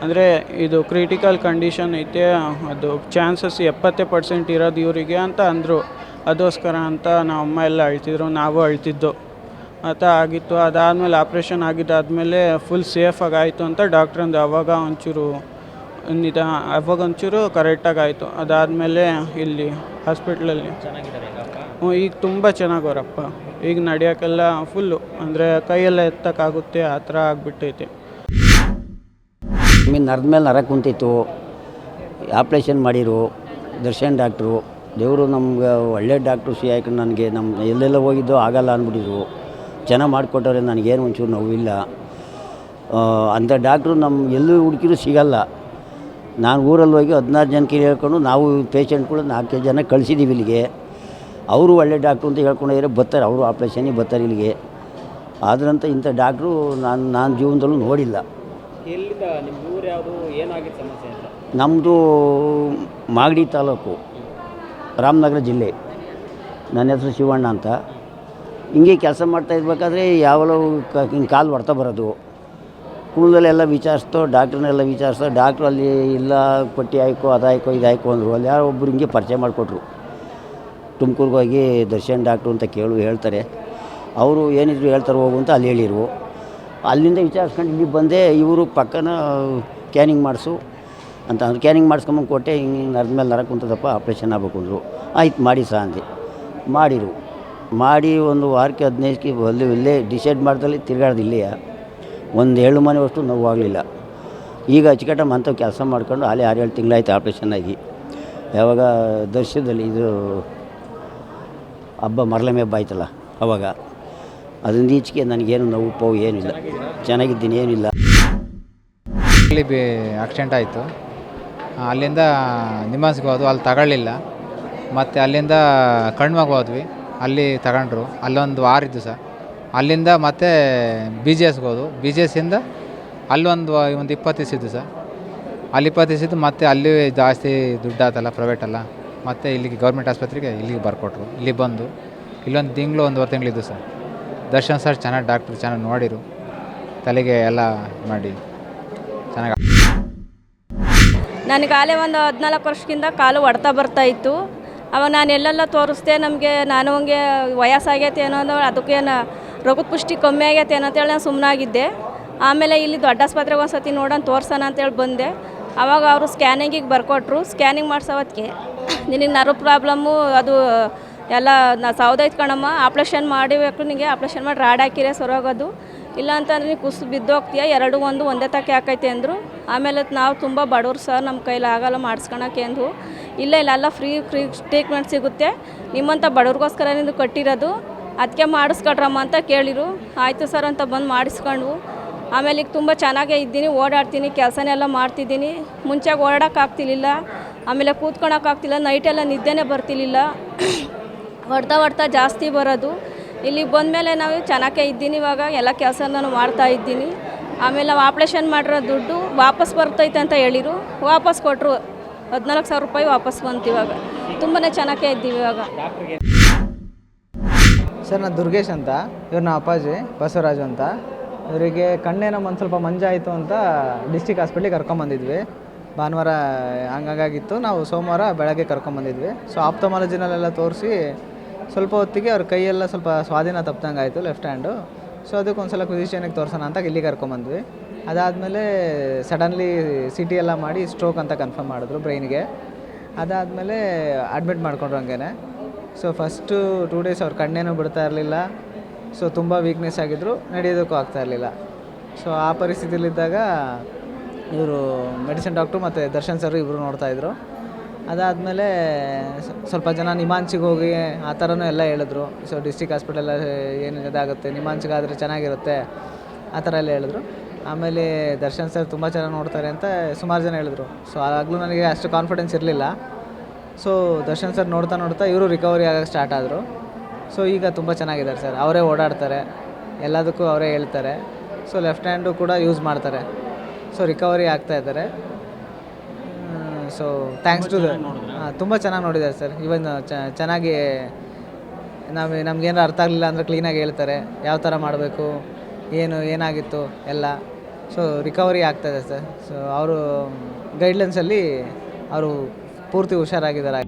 ಅಂದರೆ ಇದು ಕ್ರಿಟಿಕಲ್ ಕಂಡೀಷನ್ ಐತೆ, ಅದು ಚಾನ್ಸಸ್ 70% ಇರೋದು ಇವರಿಗೆ ಅಂತ ಅಂದರು. ಅದಕ್ಕೋಸ್ಕರ ಅಂತ ನಮ್ಮ ಅಮ್ಮ ಎಲ್ಲ ಅಳ್ತಿದ್ರು, ನಾವು ಅಳ್ತಿದ್ದು, ಆ ಥರ ಆಗಿತ್ತು. ಅದಾದಮೇಲೆ ಆಪ್ರೇಷನ್ ಆಗಿದ್ದಾದಮೇಲೆ ಫುಲ್ ಸೇಫಾಗಿ ಆಯಿತು ಅಂತ ಡಾಕ್ಟ್ರ್ ಅಂದು. ಅವಾಗ ಒಂಚೂರು ಕರೆಕ್ಟಾಗಿ ಆಯಿತು. ಅದಾದಮೇಲೆ ಇಲ್ಲಿ ಹಾಸ್ಪಿಟ್ಲಲ್ಲಿ ಈಗ ತುಂಬ ಚೆನ್ನಾಗವ್ರಪ್ಪ. ಈಗ ನಡೆಯೋಕ್ಕೆಲ್ಲ ಫುಲ್ಲು ಅಂದರೆ ಕೈಯೆಲ್ಲ ಎತ್ತಕ್ಕಾಗುತ್ತೆ, ಆ ಥರ ಆಗಿಬಿಟ್ಟೈತೆ. ನರದ ಮೇಲೆ ನರ ಕುಂತಿತ್ತು, ಆಪ್ರೇಷನ್ ಮಾಡಿರು ದರ್ಶನ್ ಡಾಕ್ಟ್ರು. ದೇವರು ನಮ್ಗೆ ಒಳ್ಳೆ ಡಾಕ್ಟ್ರು ಹಾಕೊಂಡು ನನಗೆ ಎಲ್ಲೆಲ್ಲ ಹೋಗಿದ್ದು ಆಗಲ್ಲ ಅಂದ್ಬಿಟ್ಟಿದ್ರು. ಚೆನ್ನಾಗಿ ಮಾಡಿಕೊಟ್ಟವ್ರೆ, ನನಗೇನು ಒಂಚೂರು ನೋವಿಲ್ಲ. ಅಂಥ ಡಾಕ್ಟ್ರು ಎಲ್ಲೂ ಹುಡುಕಿದ್ರು ಸಿಗಲ್ಲ. ನಾನು ಊರಲ್ಲಿ ಹೋಗಿ 16 ಜನಕ್ಕೆ ಹೇಳ್ಕೊಂಡು ನಾವು ಪೇಷಂಟ್ಗಳು 4 ಜನ ಕಳಿಸಿದ್ದೀವಿ ಇಲ್ಲಿಗೆ. ಅವರು ಒಳ್ಳೆ ಡಾಕ್ಟ್ರು ಅಂತ ಹೇಳ್ಕೊಂಡಿದ್ದಾರೆ, ಬರ್ತಾರೆ, ಅವರು ಆಪ್ರೇಷನಿಗೆ ಬರ್ತಾರೆ ಇಲ್ಲಿಗೆ. ಆದ್ರಂತ ಇಂಥ ಡಾಕ್ಟ್ರು ನಾನು ಜೀವನದಲ್ಲೂ ನೋಡಿಲ್ಲ. ಎಲ್ಲಿಂದ ನಿಮ್ಮ ಊರು ಯಾವುದು, ಏನಾಗಿತ್ತು ಸಮಸ್ಯೆ ಅಂತ? ನಮ್ಮದು ಮಾಗಡಿ ತಾಲೂಕು, ರಾಮನಗರ ಜಿಲ್ಲೆ. ನನ್ನ ಹೆಸರು ಶಿವಣ್ಣ ಅಂತ. ಹಿಂಗೆ ಕೆಲಸ ಮಾಡ್ತಾಯಿರ್ಬೇಕಾದ್ರೆ ಯಾವಲೋ ಹಿಂಗೆ ಕಾಲು ಹೊಡ್ತಾ ಬರೋದು. ಕುಣದಲ್ಲೆಲ್ಲ ವಿಚಾರಿಸ್ತೋ, ಡಾಕ್ಟ್ರನ್ನೆಲ್ಲ ವಿಚಾರಿಸ್ತೋ. ಡಾಕ್ಟ್ರು ಅಲ್ಲಿ ಇಲ್ಲ, ಪಟ್ಟಿ ಆಯ್ಕೋ, ಅದಾಯ್ಕೋ ಇದಾಯ್ಕೋ ಅಂದರು. ಅಲ್ಲಿ ಯಾರೋ ಒಬ್ಬರು ಹಿಂಗೆ ಪರಿಚಯ ಮಾಡಿಕೊಟ್ರು. ತುಮಕೂರಿಗೆ ಹೋಗಿ ದರ್ಶನ್ ಡಾಕ್ಟ್ರು ಅಂತ ಹೇಳ್ತಾರೆ. ಅವರು ಏನಿದ್ರು ಹೇಳ್ತಾರೆ ಹೋಗು ಅಂತ ಅಲ್ಲಿ ಹೇಳಿರು. ಅಲ್ಲಿಂದ ವಿಚಾರಿಸ್ಕೊಂಡು ಇಲ್ಲಿ ಬಂದೆ. ಇವರು ಪಕ್ಕನ ಸ್ಕ್ಯಾನಿಂಗ್ ಮಾಡಿಸು ಅಂತ ಅಂದರು. ಸ್ಕ್ಯಾನಿಂಗ್ ಮಾಡಿಸ್ಕೊಂಬಂದು ಕೊಟ್ಟೆ. ಹಿಂಗೆ ನರದ ಮೇಲೆ ನರ ಕುಂತದಪ್ಪ, ಆಪ್ರೇಷನ್ ಆಗಬೇಕು ಅಂದರು. ಆಯ್ತು ಮಾಡಿ ಸಹ ಅಂದೆ. ಮಾಡಿ 1 ವಾರಕ್ಕೆ 15ಕ್ಕೆ ಇಲ್ಲೇ ಡಿಸೈಡ್ ಮಾಡ್ದಲ್ಲಿ ತಿರುಗಾಡ್ದು ಇಲ್ಲೇ. 1 ಮನೆ ಅಷ್ಟು ನೋವಾಗಲಿಲ್ಲ. ಈಗ ಅಚ್ಚುಕಟ್ಟಾಗಿ ಅಂಥವು ಕೆಲಸ ಮಾಡ್ಕೊಂಡು ಅಲ್ಲಿ 6-7 ತಿಂಗಳಾಯ್ತು ಆಪ್ರೇಷನ್ ಆಗಿ. ಯಾವಾಗ ದರ್ಶನದಲ್ಲಿ ಇದು ಹಬ್ಬ ಮರಳಮೆ ಹಬ್ಬ ಆಯ್ತಲ್ಲ ಅವಾಗ. ಅದರಿಂದ ಈಚೆಗೆ ನನಗೇನು ನೋವು ಏನಿಲ್ಲ, ಚೆನ್ನಾಗಿದ್ದೀನಿ, ಏನಿಲ್ಲ. ಅಲ್ಲಿ ಆಕ್ಸಿಡೆಂಟ್ ಆಯಿತು. ಅಲ್ಲಿಂದ ನಿಮ್ಮಾನ್ಸ್ಗೆ ಹೋದ್ವು, ಅಲ್ಲಿ ತಗೊಳ್ಳಿಲ್ಲ. ಮತ್ತು ಅಲ್ಲಿಂದ ಕಣ್ಮಾಗ ಹೋದ್ವಿ, ಅಲ್ಲಿ ತಗೊಂಡ್ರು. ಅಲ್ಲೊಂದು ವಾರ ಇದ್ದು ಸರ್. ಅಲ್ಲಿಂದ ಮತ್ತೆ BGSಗೆ ಹೋದ್ವು. BGSಯಿಂದ ಅಲ್ಲೊಂದು 20 ದಿವಸ ಇದ್ದು ಸರ್. ಅಲ್ಲಿ 20 ದಿವಸ ಇದ್ದು ಮತ್ತೆ ಅಲ್ಲಿ ಜಾಸ್ತಿ ದುಡ್ಡು ಆತಲ್ಲ, ಪ್ರೈವೇಟಲ್ಲ. ಮತ್ತು ಇಲ್ಲಿಗೆ ಗೌರ್ಮೆಂಟ್ ಆಸ್ಪತ್ರೆಗೆ ಇಲ್ಲಿಗೆ ಬರ್ಕೊಟ್ರು. ಇಲ್ಲಿ ಬಂದು ಇಲ್ಲೊಂದು ತಿಂಗಳು 1.5 ತಿಂಗಳಿದ್ದು ಸರ್. ದರ್ಶನ್ ಸರ್ ಚೆನ್ನಾಗಿ ಡಾಕ್ಟ್ರು ಚೆನ್ನಾಗಿ ನೋಡಿರು, ತಲೆಗೆ ಎಲ್ಲ ಮಾಡಿ ಚೆನ್ನಾಗಿ. ನನಗೆ ಆಲೇ ಒಂದು 14 ವರ್ಷದಿಂದ ಕಾಲು ಹೊಡ್ತಾ ಬರ್ತಾಯಿತ್ತು. ಅವಾಗ ನಾನು ಎಲ್ಲೆಲ್ಲ ತೋರಿಸ್ದೆ, ನಮಗೆ ನಾನು ಹಂಗೆ ವಯಸ್ಸಾಗೈತೆ ಅನ್ನೋದು, ಅದಕ್ಕೇನು ರಕ್ತದ ಪುಷ್ಟಿ ಕಮ್ಮಿ ಆಗೈತೆ ಅಂತೇಳಿ ನಾನು ಸುಮ್ಮನಾಗಿದ್ದೆ. ಆಮೇಲೆ ಇಲ್ಲಿ ದೊಡ್ಡ ಆಸ್ಪತ್ರೆಗೆ ಒಂದು ಸತಿ ನೋಡೋಣ ತೋರ್ಸೋಣ ಅಂತೇಳಿ ಬಂದೆ. ಆವಾಗ ಅವರು ಸ್ಕ್ಯಾನಿಂಗಿಗೆ ಬರ್ಕೊಟ್ರು. ಸ್ಕ್ಯಾನಿಂಗ್ ಮಾಡಿಸೋವತ್ತಿಗೆ ನಿನಗೆ ನರ್ವ್ ಪ್ರಾಬ್ಲಮ್ಮು ಅದು ಎಲ್ಲ ಸೌದೈತೆ ಕಣಮ್ಮ, ಆಪ್ರೇಷನ್ ಮಾಡಿಬೇಕು, ನಿನಗೆ ಆಪ್ರೇಷನ್ ಮಾಡಿ ರಾಡ್ ಹಾಕಿರೆ ಸರೋಗೋದು, ಇಲ್ಲ ಅಂತಂದ್ರೆ ನೀನು ಕುಸಿದು ಬಿದ್ದೋಗ್ತೀಯ, 2 ಒಂದೇ ತಕ್ಕೆ ಹಾಕೈತೆ ಅಂದರು. ಆಮೇಲೆ ನಾವು ತುಂಬ ಬಡವ್ರು ಸರ್, ನಮ್ಮ ಕೈಲಿ ಆಗಲ್ಲ ಮಾಡಿಸ್ಕೊಳಕ್ಕೆ ಅಂದು. ಇಲ್ಲ ಫ್ರೀ ಟ್ರೀಟ್ಮೆಂಟ್ ಸಿಗುತ್ತೆ, ನಿಮ್ಮಂಥ ಬಡವ್ರಿಗೋಸ್ಕರ ನಿಂದು ಕಟ್ಟಿರೋದು, ಅದಕ್ಕೆ ಮಾಡಿಸ್ಕೊಡ್ರಮ್ಮ ಅಂತ ಕೇಳಿರು. ಆಯಿತು ಸರ್ ಅಂತ ಬಂದು ಮಾಡಿಸ್ಕೊಂಡು ಆಮೇಲೆ ಈಗ ತುಂಬ ಚೆನ್ನಾಗೇ ಇದ್ದೀನಿ, ಓಡಾಡ್ತೀನಿ, ಕೆಲಸನೆಲ್ಲ ಮಾಡ್ತಿದ್ದೀನಿ. ಮುಂಚೆಗೆ ಓಡಾಡೋಕ್ಕಾಗ್ತಿರ್ಲಿಲ್ಲ, ಆಮೇಲೆ ಕೂತ್ಕೊಳಕ್ಕಾಗ್ತಿಲ್ಲ, ನೈಟೆಲ್ಲ ನಿದ್ದೆನೇ ಬರ್ತಿರ್ಲಿಲ್ಲ, ಹೊಡ್ತಾ ಜಾಸ್ತಿ ಬರೋದು. ಇಲ್ಲಿ ಬಂದಮೇಲೆ ನಾವು ಚೆನ್ನಾಗೇ ಇದ್ದೀನಿ. ಇವಾಗ ಎಲ್ಲ ಕೆಲಸ ನಾನು ಮಾಡ್ತಾ ಇದ್ದೀನಿ. ಆಮೇಲೆ ನಾವು ಆಪ್ರೇಷನ್ ಮಾಡಿರೋ ದುಡ್ಡು ವಾಪಸ್ ಬರ್ತೈತೆ ಅಂತ ಹೇಳಿರು, ವಾಪಸ್ ಕೊಟ್ಟರು. 14,000 ರೂಪಾಯಿ ವಾಪಸ್ ಬಂತು. ಇವಾಗ ತುಂಬಾ ಚೆನ್ನಾಗೇ ಇದ್ದೀವಿ ಇವಾಗ. ಸರ್ ನಾನು ದುರ್ಗೇಶ್ ಅಂತ, ಇವ್ರು ನಮ್ಮ ಅಪ್ಪಾಜಿ ಬಸವರಾಜು ಅಂತ. ಇವರಿಗೆ ಕಣ್ಣೇನೋ ಒಂದು ಸ್ವಲ್ಪ ಮಂಜಾಯಿತು ಅಂತ ಡಿಸ್ಟಿಕ್ ಹಾಸ್ಪಿಟ್ಲಿಗೆ ಕರ್ಕೊಂಬಂದಿದ್ವಿ. ಭಾನುವಾರ ಹಂಗಾಗಿತ್ತು. ನಾವು ಸೋಮವಾರ ಬೆಳಗ್ಗೆ ಕರ್ಕೊಂಬಂದಿದ್ವಿ. ಸೊ ಆಪ್ತಮಾಲಜಿನಲ್ಲೆಲ್ಲ ತೋರಿಸಿ ಸ್ವಲ್ಪ ಹೊತ್ತಿಗೆ ಅವ್ರ ಕೈಯೆಲ್ಲ ಸ್ವಲ್ಪ ಸ್ವಾಧೀನ ತಪ್ಪದಂಗೆ ಆಯಿತು, ಲೆಫ್ಟ್ ಹ್ಯಾಂಡು. ಸೊ ಅದಕ್ಕೆ ಒಂದು ಸಲ ಫಿಸಿಷಿಯನಿಗೆ ತೋರಿಸೋಣ ಅಂತ ಇಲ್ಲಿ ಕರ್ಕೊಂಬಂದ್ವಿ. ಅದಾದಮೇಲೆ ಸಡನ್ಲಿ CT ಎಲ್ಲ ಮಾಡಿ ಸ್ಟ್ರೋಕ್ ಅಂತ ಕನ್ಫರ್ಮ್ ಮಾಡಿದ್ರು ಬ್ರೈನ್ಗೆ. ಅದಾದಮೇಲೆ ಅಡ್ಮಿಟ್ ಮಾಡ್ಕೊಂಡ್ರು ಹಂಗೇ. ಸೊ ಫಸ್ಟು 2 ಡೇಸ್ ಅವ್ರ ಕಣ್ಣೇನೂ ಬಿಡ್ತಾ ಇರಲಿಲ್ಲ. ಸೊ ತುಂಬ ವೀಕ್ನೆಸ್ ಆಗಿದ್ದರು, ನಡೆಯೋದಕ್ಕೂ ಆಗ್ತಾ ಇರಲಿಲ್ಲ. ಸೊ ಆ ಪರಿಸ್ಥಿತಿಲಿದ್ದಾಗ ಇವರು ಮೆಡಿಸಿನ್ ಡಾಕ್ಟ್ರು ಮತ್ತು ದರ್ಶನ್ ಸರ್ ಇಬ್ಬರು ನೋಡ್ತಾಯಿದ್ರು. ಅದಾದಮೇಲೆ ಸ್ವಲ್ಪ ಜನ ನಿಮಾನ್ಸಿಗೆ ಹೋಗಿ ಆ ಥರನೂ ಎಲ್ಲ ಹೇಳಿದ್ರು. ಸೊ ಡಿಸ್ಟಿಕ್ ಹಾಸ್ಪಿಟಲ್ ಏನು ಇದಾಗುತ್ತೆ, ನಿಮಾನ್ಸಿಗಾದರೆ ಚೆನ್ನಾಗಿರುತ್ತೆ ಆ ಥರ ಎಲ್ಲ ಹೇಳಿದ್ರು. ಆಮೇಲೆ ದರ್ಶನ್ ಸರ್ ತುಂಬ ಚೆನ್ನಾಗಿ ನೋಡ್ತಾರೆ ಅಂತ ಸುಮಾರು ಜನ ಹೇಳಿದ್ರು. ಸೊ ಆಗಲೂ ನನಗೆ ಅಷ್ಟು ಕಾನ್ಫಿಡೆನ್ಸ್ ಇರಲಿಲ್ಲ. ಸೊ ದರ್ಶನ್ ಸರ್ ನೋಡ್ತಾ ಇವರು ರಿಕವರಿ ಆಗೋಕ್ಕೆ ಸ್ಟಾರ್ಟ್ ಆದರು. ಸೊ ಈಗ ತುಂಬ ಚೆನ್ನಾಗಿದ್ದಾರೆ ಸರ್. ಅವರೇ ಓಡಾಡ್ತಾರೆ, ಎಲ್ಲದಕ್ಕೂ ಅವರೇ ಹೇಳ್ತಾರೆ. ಸೊ ಲೆಫ್ಟ್ ಹ್ಯಾಂಡು ಕೂಡ ಯೂಸ್ ಮಾಡ್ತಾರೆ. ಸೊ ರಿಕವರಿ ಆಗ್ತಾ ಇದ್ದಾರೆ. ಸೊ ಥ್ಯಾಂಕ್ಸ್ ಟು ತುಂಬ ಚೆನ್ನಾಗಿ ನೋಡಿದ್ದಾರೆ ಸರ್. ಇವನ್ ಚೆನ್ನಾಗಿ ನಮಗೇನಾರು ಅರ್ಥ ಆಗಲಿಲ್ಲ ಅಂದರೆ ಕ್ಲೀನಾಗಿ ಹೇಳ್ತಾರೆ, ಯಾವ ಥರ ಮಾಡಬೇಕು, ಏನಾಗಿತ್ತು ಎಲ್ಲ. ಸೊ ರಿಕವರಿ ಆಗ್ತಾಯಿದೆ ಸರ್. ಸೊ ಅವರು ಗೈಡ್ಲೈನ್ಸಲ್ಲಿ ಅವರು ಪೂರ್ತಿ ಹುಷಾರಾಗಿದ್ದಾರೆ.